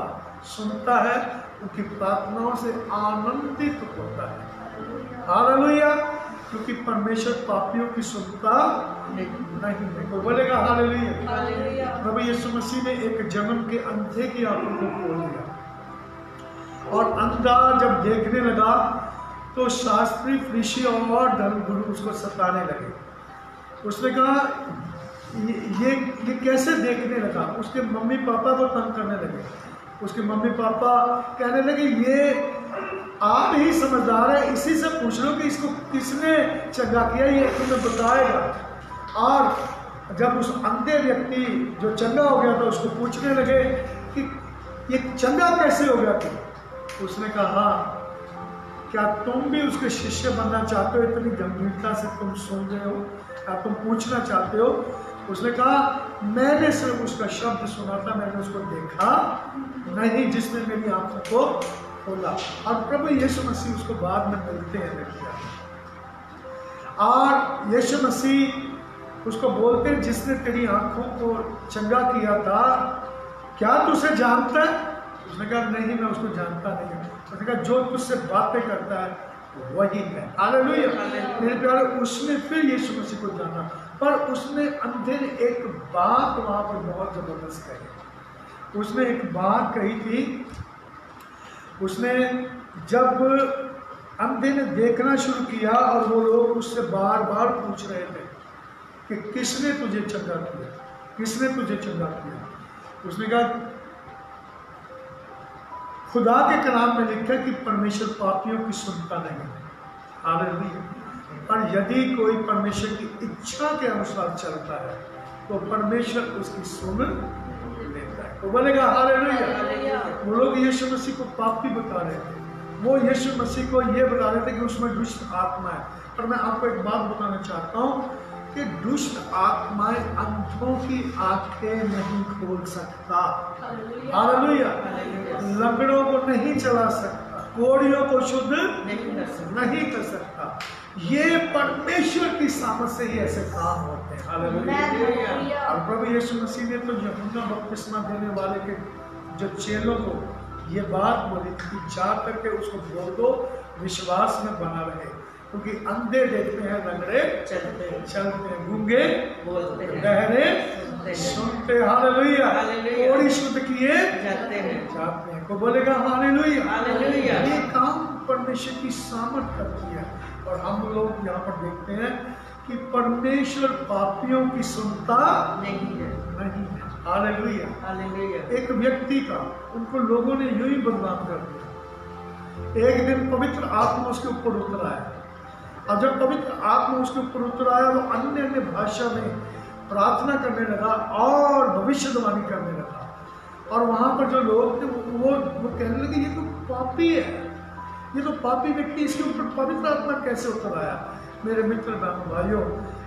सुनता है, उनकी प्रार्थनाओं से आनंदित होता है। हालेलुया। क्योंकि परमेश्वर पापियों की सुनता नहीं है। कोई बोलेगा हालेलुया। हालेलुया। प्रभु यीशु मसीह ने एक जन्म के अंधे की आंखों को खोल दिया, और अंधा जब देखने लगा तो शास्त्री, फरीसी और धर्मगुरु उसको सताने लगे। उसने कहा ये कैसे देखने लगा। उसके मम्मी पापा को तंग करने लगे। उसके मम्मी पापा कहने लगे ये आप ही समझदार है, इसी से पूछ लो कि इसको किसने चंगा किया, ये तुम्हें बताएगा। और जब उस अंधे व्यक्ति जो चंगा हो गया था उसको पूछने लगे कि ये चंगा कैसे हो गया था। उसने कहा क्या तुम भी उसके शिष्य बनना चाहते हो? इतनी गंभीरता से तुम सुन रहे हो, क्या तुम पूछना चाहते हो? उसने कहा मैंने सिर्फ उसका शब्द सुना था, मैंने उसको देखा नहीं, जिसने मेरी आंखों को खोला। और प्रभु यीशु मसीह उसको बाद में मिलते हैं और यीशु मसीह उसको बोलते हैं जिसने तेरी आंखों को चंगा किया था, क्या तू उसे जानता है? उसने कहा नहीं, मैं उसको जानता नहीं हूँ। उसने कहा जो तुझसे बातें करता है वही है। हालेलुया। मेरे प्यारे, उसने फिर यीशु मसीह को जाना, पर उसने अंधे ने एक बात वहां पर बहुत जबरदस्त कही। उसने एक बात कही थी। उसने जब अंधे ने देखना शुरू किया और वो लोग उससे बार बार पूछ रहे थे कि किसने तुझे चंगा किया, किसने तुझे चंगा किया, उसने कहा खुदा के कलाम में लिखा कि परमेश्वर पापियों की सुनता नहीं। हालेलुया। पर यदि कोई परमेश्वर की इच्छा के अनुसार चलता है तो परमेश्वर उसकी सुन लेता है। तो बोलेगा हालेलुया। वो लोग यीशु मसीह को पापी बता रहे थे, वो यीशु मसीह को ये बता रहे थे कि उसमें दुष्ट आत्मा है। पर मैं आपको एक बात बताना चाहता हूँ कि दुष्ट आत्माएं अंधों की आंखें नहीं खोल सकता। हालेलुया। लंगड़ों को नहीं चला सकता, कोढ़ियों को शुद्ध नहीं कर सकता। ये परमेश्वर की सामर्थ से ही ऐसे काम होते हैं। हालेलुया। और प्रभु यीशु मसीह ने तो यूहन्ना बपतिस्मा देने वाले के जो चेलों को ये बात बोली कि जा करके उसको बोल दो विश्वास में बना रहे, क्योंकि अंधे देखते हैं, लंगड़े चलते हैं, गूंगे बोलते हैं, बहरे सुनते। हालेलुया। कोढ़ी शुद्ध किए जाते हैं। को बोलेगा हालेलुया। ये काम परमेश्वर की सामर्थ करती है। और हम लोग यहाँ पर देखते हैं कि परमेश्वर पापियों की सुनता नहीं है। हालेलुया। एक व्यक्ति का उनको लोगों ने यूं ही बदनाम कर दिया। एक दिन पवित्र आत्मा उसके ऊपर उतर आया, और जब पवित्र आत्मा उसके ऊपर उतर आया वो अन्य अन्य भाषा में प्रार्थना करने लगा और भविष्यवाणी करने लगा। और वहां पर जो लोग थे वो कहने लगे ये तो पापी है, ये तो पापी व्यक्ति, इसके ऊपर पवित्र आत्मा कैसे उतर आया? मेरे मित्र भाइयों,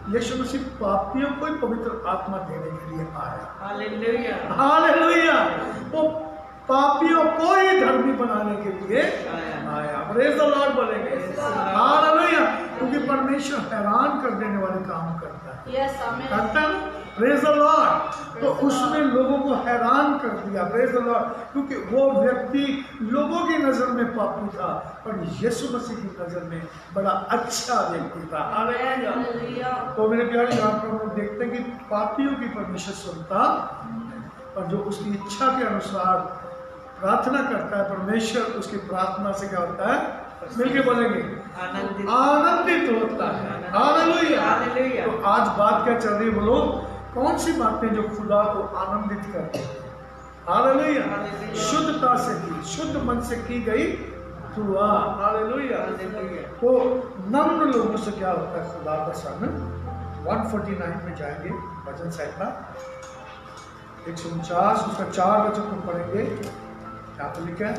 यीशु मसीह पापियों को ही पवित्र आत्मा देने के लिए आया। हालेलुया। वो पापियों को ही धर्मी बनाने के लिए आया। प्रेज द लॉर्ड बोलेंगे हालेलुया। क्योंकि परमेश्वर हैरान कर देने वाले काम करता है। करता है। Praise the Lord. तो उसने लोगों को हैरान कर दिया। Praise the Lord. क्योंकि वो व्यक्ति लोगों की नजर में पापी था, पर यीशु मसीह की नजर में बड़ा अच्छा व्यक्ति था। हालेलुया। तो मेरे प्यारे, यहाँ पर हम लोग देखते हैं कि पापियों की परमेश्वर सुनता, और जो उसकी इच्छा के अनुसार प्रार्थना करता है परमेश्वर उसकी प्रार्थना से क्या होता है? मिलके बोलेंगे आनंदित होता है। हालेलुया। तो आज बात क्या चल रही है बोलो? कौन सी बातें जो खुदा को आनंदित करती है? हालेलुया। शुद्धता से की, शुद्ध मन से की गई दुआ। हालेलुया। तो नम्र लोगों से क्या होता है? खुदा पसंद 149 में जाएंगे, भजन संहिता 149 उसका 4 वचन को पढ़ेंगे। यहाँ पर लिखा है,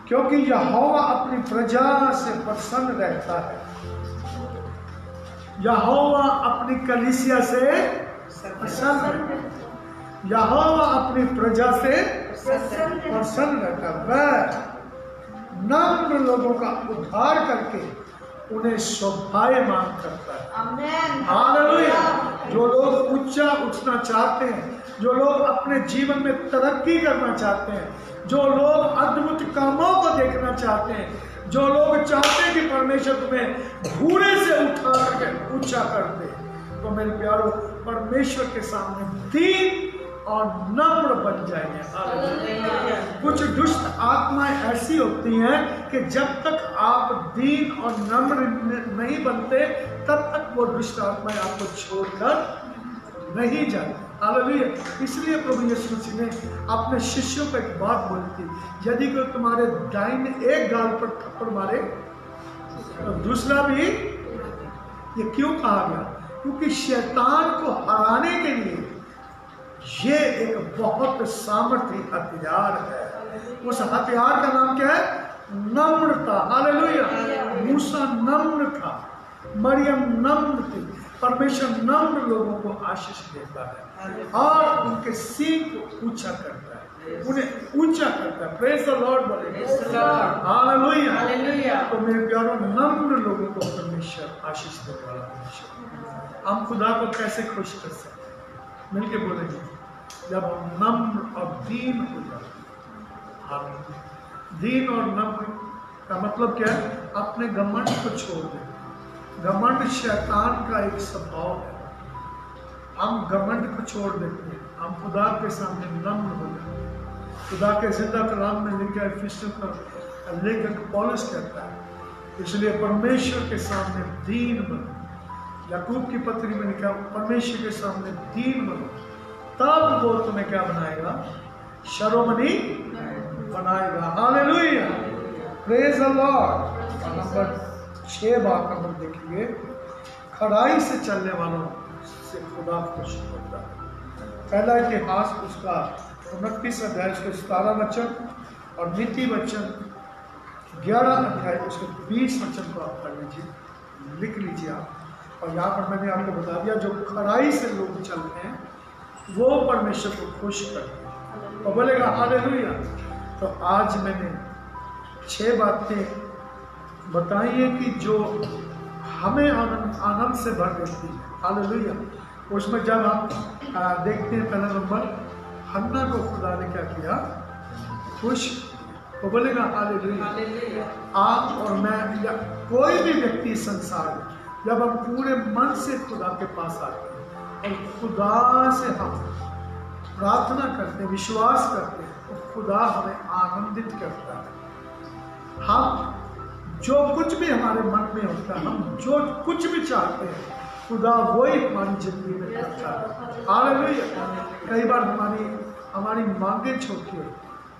क्योंकि यहोवा अपनी प्रजा से प्रसन्न रहता है। यहोवा अपनी कलीसिया से प्रसन्न रहता है। यहोवा अपनी प्रजा से प्रसन्न रहता है। वह नम्र लोगों का उद्धार करके उन्हें शोभायमान करता है। आमेन। हालेलुया। जो लोग ऊंचा उठना चाहते हैं, जो लोग अपने जीवन में तरक्की करना चाहते हैं, जो लोग अद्भुत कामों को देखना चाहते हैं, जो लोग चाहते हैं कि परमेश्वर तुम्हें भूरे से उठा करके ऊंचा कर दे, तो मेरे प्यारो परमेश्वर के सामने दीन और नम्र बन जाएंगे। हालेलुया। कुछ दुष्ट आत्माएं ऐसी होती हैं कि जब तक आप दीन और नम्र नहीं बनते तब तक वो दुष्ट आत्माएं आपको छोड़कर नहीं जाती। हालेलुया। इसलिए प्रभु यीशु मसीह ने अपने शिष्यों को एक बात बोली थी, यदि कोई तुम्हारे दाहिने एक गाल पर थप्पड़ मारे तो दूसरा भी। ये क्यों कहा गया? क्योंकि शैतान को हराने के लिए ये एक बहुत सामर्थी हथियार है। उस हथियार का नाम क्या है? नम्रता। हालेलुया। मूसा नम्र था, मरियम नम्र थी। परमेश्वर नम्र लोगों को आशीष देता है और उनके सींग को ऊंचा करता है, उन्हें ऊंचा करता है। प्रेज द लॉर्ड बोलेंगे। हालेलुया। तो मेरे प्यारों, नम्र लोगों को परमेश्वर आशीष देने वाला परमेश्वर। हम खुदा को कैसे खुश कर सकते? मिलके बोलेंगे, जब हम नम्र और दीन हो जाते। दीन और नम्र का मतलब क्या है? अपने घमंड को छोड़ दें। घमंड शैतान का एक स्वभाव है। हम घमंड को छोड़ देते हैं, हम खुदा के सामने नम्र हो जाते हैं। खुदा के जिंदा कलाम में लिखा है, इफिसियों का लेखक पौलुस कहता है, इसलिए परमेश्वर के सामने दीन बनो। याकूब की पत्री में लिखा, परमेश्वर के सामने दीन बनो, तब वो तुम्हें क्या बनाएगा? शरोमणि बनाएगा। Hallelujah. Praise the Lord. Number 6 बात नंबर देखिए, खराई से चलने वालों से खुदा खुश होता है। पहला इतिहास उसका 29 अध्याय उसके 17 वचन और नीति वचन 11 अध्याय उसके 20 वचन को आप पढ़ लीजिए, लिख लीजिए आप। और यहाँ पर मैंने आपको बता दिया, जो खराई से लोग चलते हैं वो परमेश्वर को खुश करते हैं। और बोलेगा हालेलुया। तो आज मैंने 6 बातें बताई है कि जो हमें आनंद से भर देती है। हालेलुया। उसमें जब हम देखते हैं, पहला नंबर, हन्ना को खुदा ने क्या किया? खुश। तो बोलेगा हालेलुया। आप और मैं या कोई भी व्यक्ति संसार में, जब हम पूरे मन से खुदा के पास आते हैं और खुदा से हम प्रार्थना करते हैं, विश्वास करते हैं, तो खुदा हमें आनंदित करता है। हम जो कुछ भी हमारे मन में होता है, हम जो कुछ भी चाहते हैं, खुदा वही हमारी जिंदगी में करता है। हालेलुया। कई बार हमारी मांगें छोटी हो,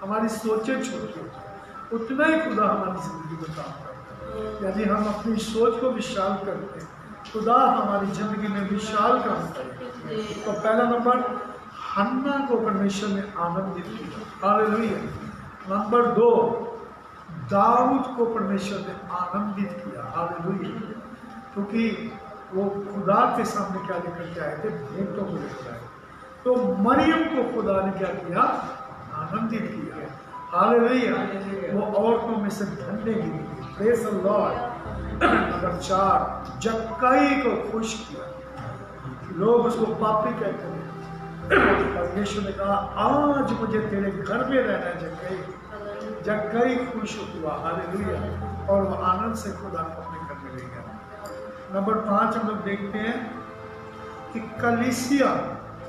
हमारी सोचें छोटी हो, उतना ही खुदा हमारी जिंदगी में काम करता है। यदि हम अपनी सोच को विशाल करते हैं, खुदा हमारी जिंदगी में विशाल काम करे। तो पहला नंबर, हन्ना को परमेश्वर ने आनंदित किया। हालेलुया। नंबर 2, दाऊद को परमेश्वर ने आनंदित किया। हालेलुया। क्योंकि वो खुदा के सामने क्या लेकर के आए थे? भेंटों को लेकर आए। तो मरियम को खुदा ने क्या किया? आनंदित किया। हालेलुया। वो औरतों में से धन्य गिरी। Praise the Lord. नंबर 4, जक्कई को खुश किया। लोग उसको पापी कहते हैं, और यीशु ने कहा, आज मुझे तेरे घर में रहना है जक्कई। जक्कई खुश हुआ। हालेलुया। और वो आनंद से खुदा को अपने घर में ले गया। नंबर 5 हम लोग देखते हैं कि कलीसिया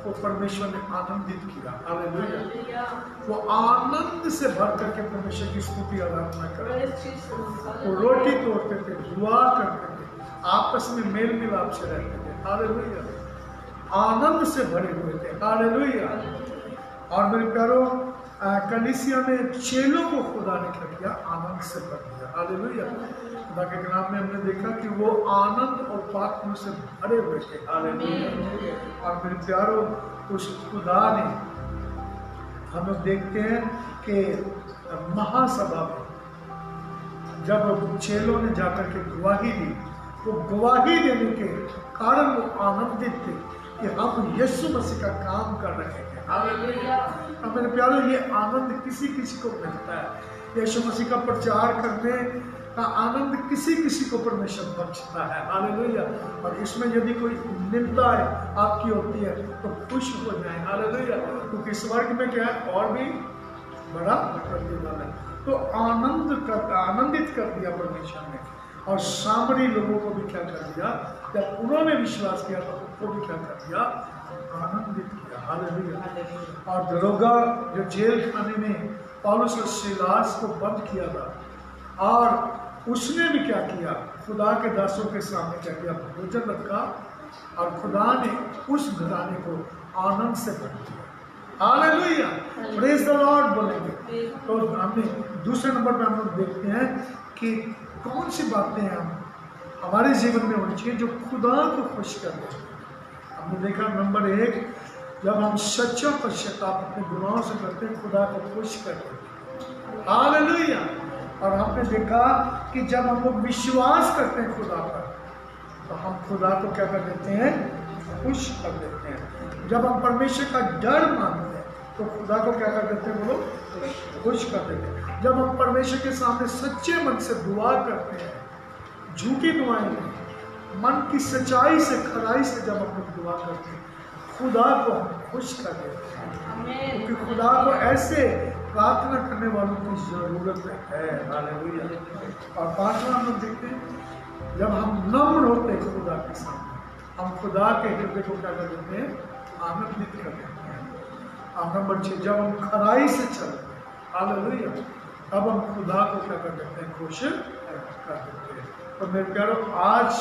को परमेश्वर ने आनंदित किया। हालेलुया। वो आनंद से भर करके परमेश्वर की स्तुति आराधना करते, वो रोटी तोड़ते थे, दुआ करते थे, आपस में मेल मिलाप से रहते थे। हालेलुया। आनंद से भरे हुए थे। हालेलुया। और मेरे प्यारों, कलीसिया में चेलों को खुदा ने क्या किया? आनंद से भर दिया। हालेलुया। खुदा के कलाम में हमने देखा कि वो आनंद और पाक से भरे हुए थे। हालेलुया। और मेरे प्यारों, उस खुदा ने, हम लोग देखते हैं कि महासभा में जब चेलों ने जाकर के गवाही दी, वो गवाही देने के कारण वो आनंदित थे कि हम यीशु मसीह का काम कर रहे हैं। हालेलुया। अब मेरे प्यारों, ये आनंद किसी किसी को मिलता है। यीशु मसीह का प्रचार करने का आनंद किसी किसी को परमेश्वर बख्शता है। हालेलुया। और इसमें यदि कोई निंदा आपकी होती है तो खुश हो जाए। हालेलुया। क्योंकि स्वर्ग में क्या है, और भी बड़ा प्रतिफल है। तो आनंदित कर दिया परमेश्वर ने। और सामरी लोगों को भी क्या कर दिया, जब उन्होंने विश्वास किया तो उनको भी क्या कर दिया, आनंदित किया। हालेलुया। और दरोगा जो जेल खाने में पौलुस और सीलास को बंद किया था, और उसने भी क्या किया, खुदा के दासों के सामने क्या किया, भोजन रखा, और खुदा ने उस घराने को आनंद से भर दिया। हालेलुया। प्रेज द लॉर्ड बोलेंगे। तो हमने दूसरे नंबर पे हम लोग देखते हैं कि कौन सी बातें हमारे जीवन में होनी चाहिए जो खुदा को खुश कर दे। हमने देखा नंबर 1, जब हम सच्चा पश्चाताप अपने गुनाहों से करते हैं, खुदा को खुश कर देते। हालेलुया। और हमने देखा कि जब हम लोग विश्वास करते हैं खुदा पर, तो हम खुदा को क्या कर देते हैं, खुश कर देते हैं। जब हम परमेश्वर का डर मानते हैं तो खुदा को क्या कर देते हैं, बोलो, खुश कर देते हैं। जब हम परमेश्वर के सामने सच्चे मन से दुआ करते हैं, झूठी दुआएं नहीं, मन की सच्चाई से, खराई से जब हम लोग दुआ करते हैं, खुदा को हम खुश कर देते हैं। क्योंकि खुदा को ऐसे प्रार्थना करने वालों की जरूरत है। हालेलुया। और 5वां हम लोग देखते हैं, जब हम नम्र होते हैं खुदा के सामने, हम खुदा के हृदय को क्या कर देते हैं, आनंदित कर देते हैं। और नंबर 6, जब हम खराई से चलते हैं, हालेलुया, तब हम खुदा को क्या कर देते हैं, खुश कर देते हैं। तो मेरे प्यारों, आज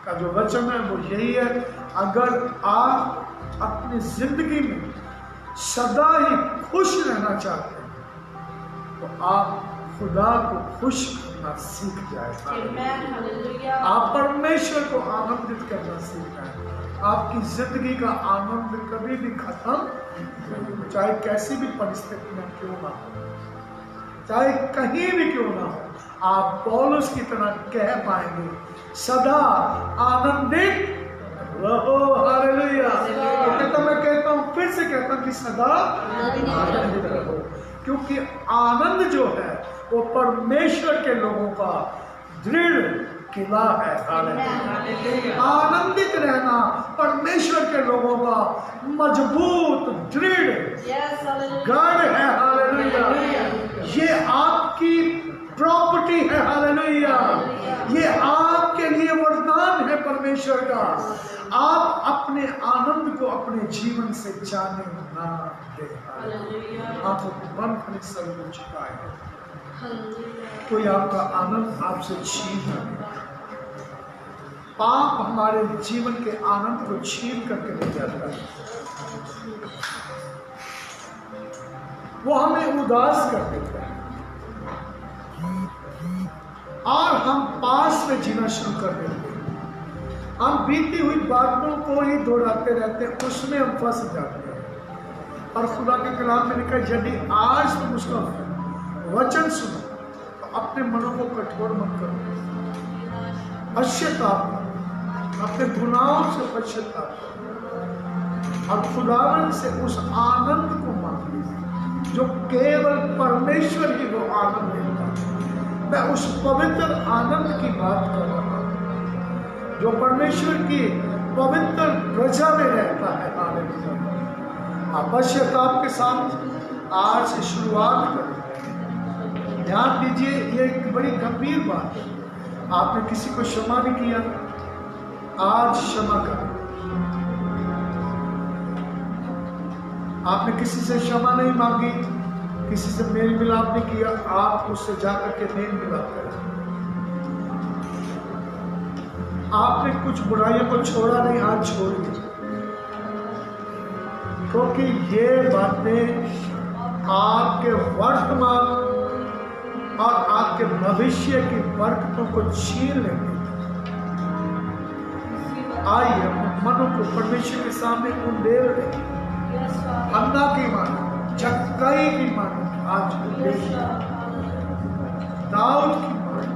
का जो वचन है वो यही है, अगर आप अपनी जिंदगी में सदा ही खुश रहना चाहते हैं तो आप खुदा को खुश करना सीख जाए। आप परमेश्वर को आनंदित करना सीख जाए। आपकी जिंदगी का आनंद कभी भी खत्म नहीं हो, चाहे कैसी भी परिस्थिति में क्यों ना हो, चाहे कहीं भी क्यों ना हो, आप पौलुस की तरह कह पाएंगे, सदा आनंदित रहो। हालेलुया। तो मैं कहता हूँ, फिर से कहता हूँ कि सदा आनंदित रहो, क्योंकि आनंद जो है वो परमेश्वर के लोगों का दृढ़ किला है। हालेलुया। आनंदित रहना परमेश्वर के लोगों का मजबूत दृढ़ गढ़ है। हालेलुया। ये आपकी प्रॉपर्टी है। हालेलुया। ये आपके लिए वरदान है परमेश्वर का। आप अपने आनंद को अपने जीवन से जाने ना दें। आप बंद करने सर्व चुकाए, कोई आपका आनंद आपसे छीन ना ले। पाप हमारे जीवन के आनंद को छीन करके ले जाता है, वो हमें उदास कर देता है, और हम पास में जीना शुरू कर देते हैं। हम बीती हुई बातों को ही दोहराते रहते हैं, उसमें हम फंस जाते हैं। और खुदा के कलाम में लिखा, यदि आज तुम उसका वचन सुनो तो अपने मनों को कठोर मत करो, पश्चाताप अपने गुनाहों से पश्चाताप करो, और खुदावन से उस आनंद को मांगो जो केवल परमेश्वर ही वो आनंद देता है। मैं उस पवित्र आनंद की बात कर रहा हूँ जो परमेश्वर की पवित्र प्रजा में रहता है। हालेलुया। पश्चाताप के साथ आज से शुरुआत करें। ध्यान दीजिए, ये एक बड़ी गंभीर बात है। आपने किसी को क्षमा नहीं किया, आज क्षमा करें। आपने किसी से क्षमा नहीं मांगी, किसी से मेल मिलाप नहीं किया, आप उससे जाकर के मेल मिलाप करें। आपने कुछ बुराइयों को छोड़ा नहीं, आज छोड़िए, क्योंकि ये बातें आपके वर्तमान और आपके भविष्य की बरकतों को छीन लेंगे। आइए अपने मनों को परमेश्वर के सामने उंडेल दें। अन्ना की मानो, जक्कई की मानो, आज दाऊद की मानो,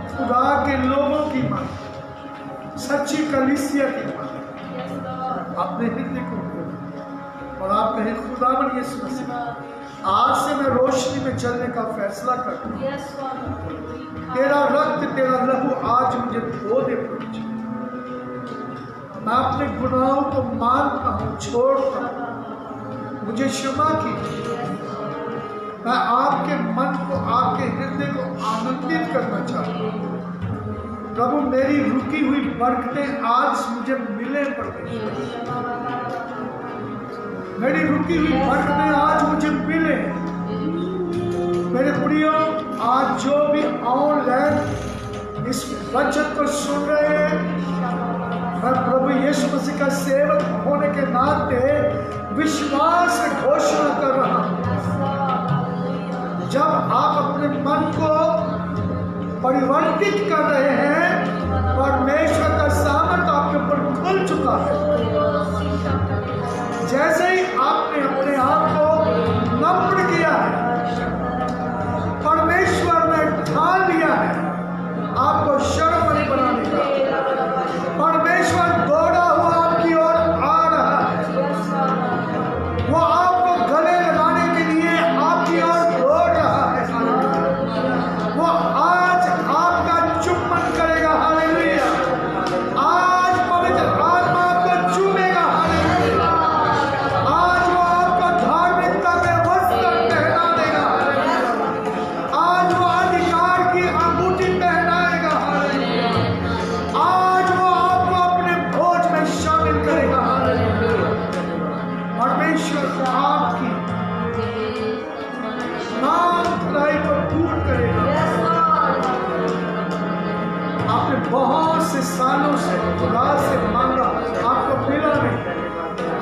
खुदा के लोगों की मानो, सच्ची कलीसिया की मानो, अपने हृदय को खोलो और आप कहें खुदावन यीशु मसीह, आज से मैं रोशनी में चलने का फैसला करता हूँ। तेरा रक्त, तेरा लहू आज मुझे धो दे प्रभु। मैं अपने गुनाहों को मानता हूँ, छोड़ता हूँ, मुझे क्षमा कीजिए। मैं आपके मन को, आपके हृदय को आनंदित करना चाहता हूँ। प्रभु मेरी रुकी हुई बरकतें आज मुझे मिले परमेश्वर। मेरी रुकी हुई बरकतें आज मुझे मिले। मेरे प्रियो, आज जो भी ऑनलाइन इस वचन को सुन रहे हैं, मैं प्रभु यीशु मसीह का सेवक होने के नाते विश्वास से घोषणा कर रहा हूं, जब आप अपने मन को परिवर्तित कर रहे हैं, परमेश्वर का सामर्थ आपके ऊपर खुल चुका है। जैसे ही आपने अपने आप को नम्र किया है, परमेश्वर ने ठान लिया है आपको शर्मनी बनाने का। परमेश्वर दौड़ा हुआ आपकी ओर आ रहा है। वो आपको गले लगाने के लिए आपकी ओर दौड़ रहा है। वो आज आपका चुम्बन करेगा। हालेलुया। आज पवित्र आत्मा आपको चूमेगा। हालेलुया। आज वो आपको धार्मिकता के वस्त्र पहना देगा। आज वो अधिकार की अंगूठी पहनाएगा। हालेलुया। आज वो आपको अपने भोज में शामिल करेगा। परमेश्वर आपकी नाम खुदाई को पूर्ण करेगा। आपने बहुत से सालों से खुदा से मांगा, आपको मिला नहीं,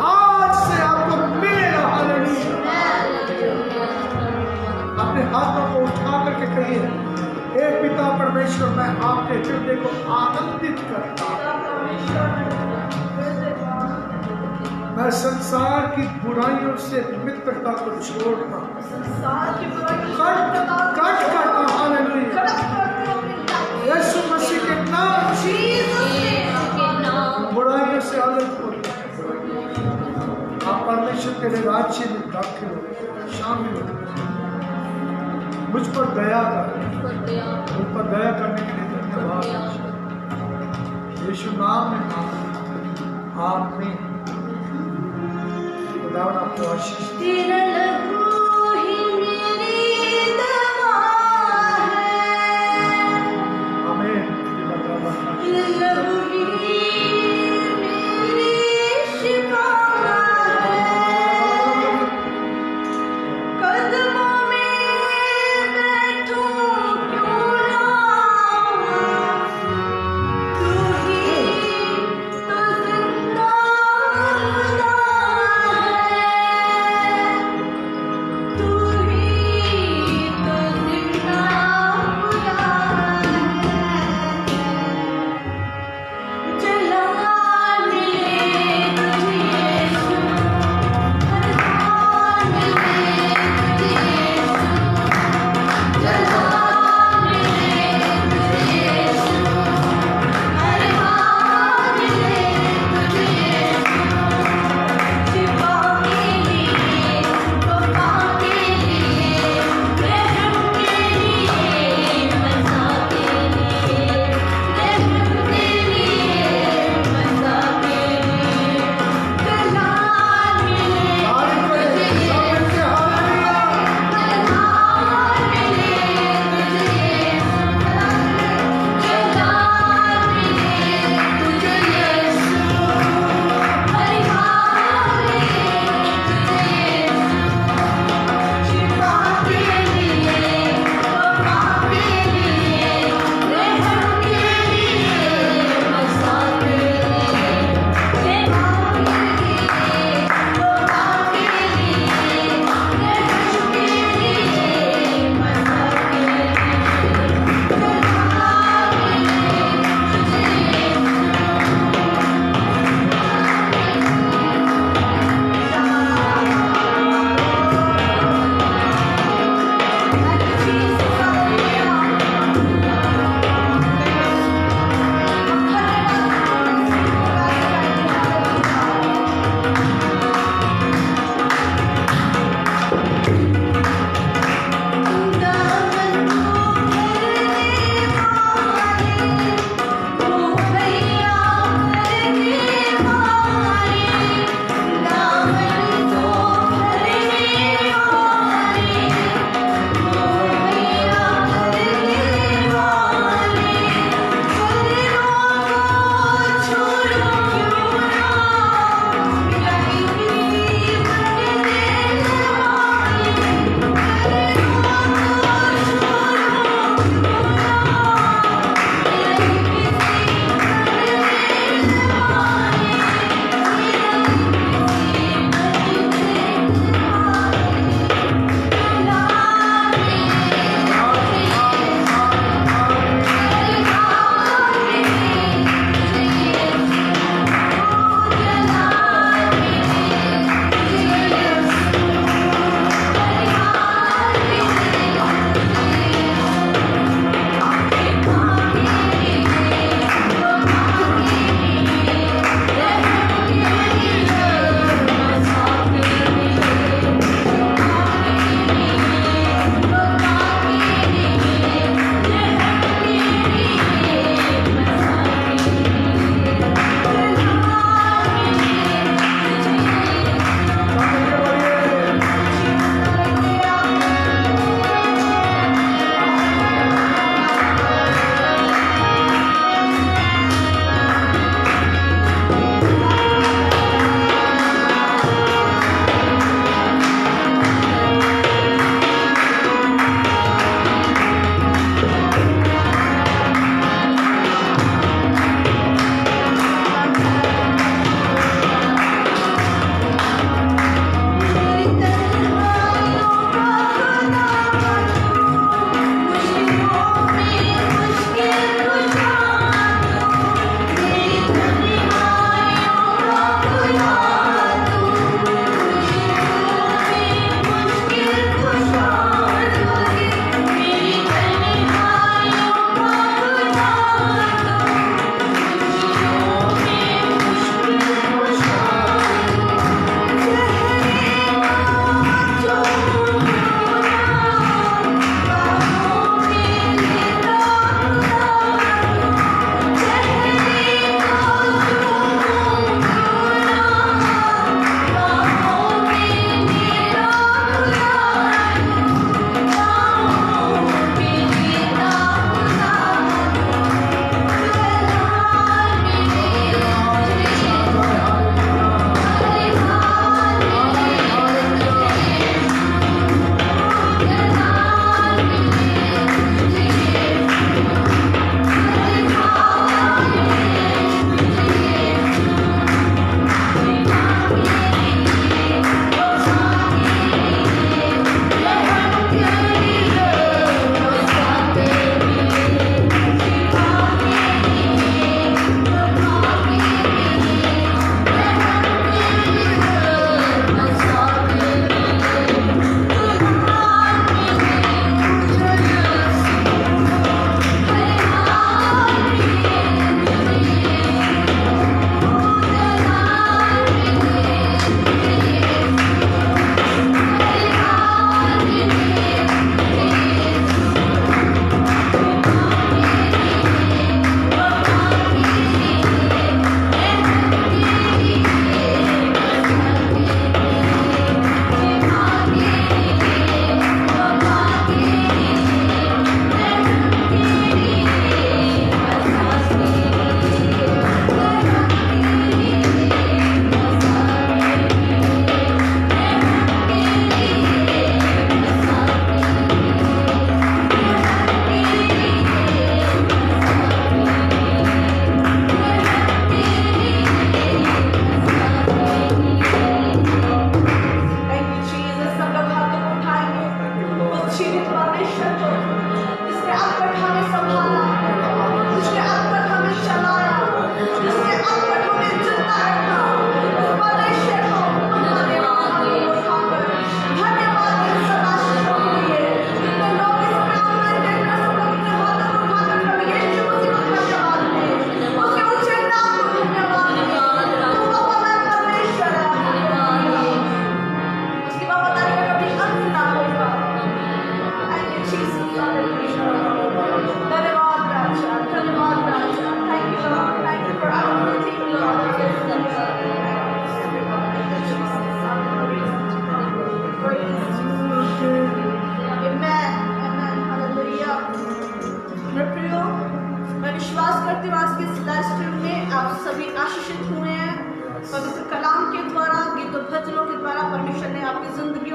आज से आपको मिलेगा। हालेलुया। अपने हाथों को उठा करके कहिए, हे पिता परमेश्वर, मैं आपके हृदय को आनंदित करता हूं। मैं संसार की बुराइयों से मित्रता को छोड़ता हूं। कट करता हूं। हालेलुया। यीशु मसीह के नाम बुराइयों से अलग हो। आप परमेश्वर के राज्य में दाखिल हो, शामिल हो। मुझ पर दया कर, मुझ पर दया करने के लिए धन्यवाद। यीशु नाम में आमीन। खुदावन आपको आशीष दे। तेरा लहू ही मेरी दवा है। आमीन। लहू ही मेरी शिफा है। कदमों में बैठूं क्यों ना, तू ही तो जिंदा खुदा है।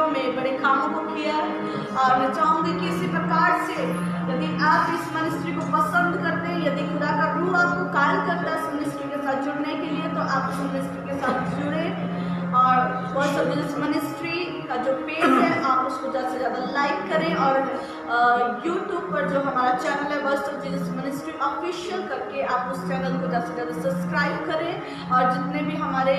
जिंदगियों में बड़े कामों को किया है। और मैं चाहूँगी कि इसी प्रकार से यदि आप इस मिनिस्ट्री को पसंद करते हैं, यदि खुदा का रूह आपको कायल करता है इस मिनिस्ट्री के साथ जुड़ने के लिए, तो आप इस मिनिस्ट्री के साथ जुड़े। और वॉइस ऑफ जीसस मिनिस्ट्री का जो पेज है आप उसको ज़्यादा से ज़्यादा लाइक करें, और यूट्यूब पर जो हमारा चैनल है voice of Jesus ministry official करके आप उस चैनल को ज़्यादा से ज़्यादा सब्सक्राइब करें। और जितने भी हमारे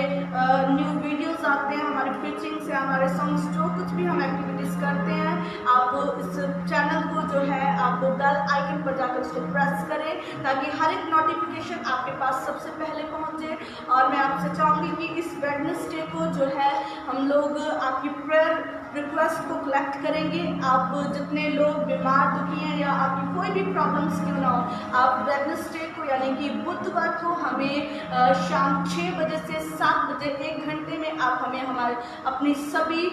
न्यू वीडियोस आते हैं, हमारे प्रीचिंग से हमारे सॉन्ग्स, जो कुछ भी हम एक्टिविटीज़ करते हैं, आप इस चैनल को जो है आप बेल आइकन पर जाकर उसको प्रेस करें ताकि हर एक नोटिफिकेशन आपके पास सबसे पहले पहुंचे। और मैं आपसे चाहूँगी कि इस वेडनेसडे को जो है हम लोग आपकी प्रेयर रिक्वेस्ट को कलेक्ट करेंगे। आप जितने लोग बीमार दुखी हैं या आपकी कोई भी प्रॉब्लम्स क्यों ना हो, आप वेडनेसडे को यानी कि बुधवार को हमें शाम 6 बजे से 7 बजे 1 घंटे में आप हमें हमारे अपनी सभी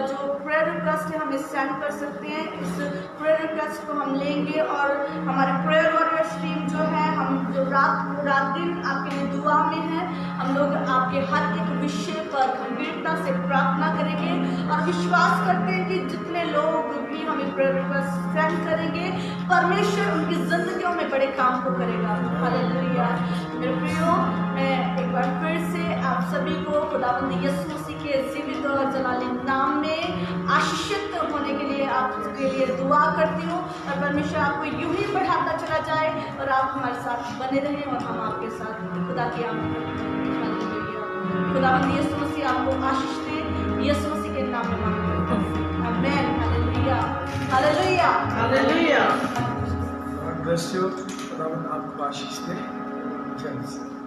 जो प्रेयर रिक्वेस्ट है हमें सेंड कर सकते हैं। इस प्रेयर रिक्वेस्ट को हम लेंगे और हमारे प्रेयर वॉरियर टीम जो है, हम जो रात दिन आपके लिए दुआ में है, हम लोग आपके हर एक विषय पर गंभीरता से प्रार्थना करेंगे और विश्वास करते हैं कि जितने लोग भी हमें प्रेयर रिक्वेस्ट सेंड करेंगे, परमेश्वर उनकी जिंदगियों में बड़े काम को करेगा। हालेलुया। मेरे प्रियो, मैं एक बार फिर से आप सभी को खुदावंद यीशु मसीह के जीवित और जलाली नाम में आशीषित होने के लिए आपके लिए दुआ करती हूँ, और परमेश्वर आपको यूं ही बढ़ाता चला जाए और आप हमारे साथ बने रहें और हम आपके साथ। खुदा की आमीन। खुदावंद यीशु मसीह आपको आशीष दे, यीशु मसीह के नाम में मांगते हैं, आमीन। Hallelujah, hallelujah, hallelujah. God bless you। खुदावंद आपको आशीष दे। जय मसीह।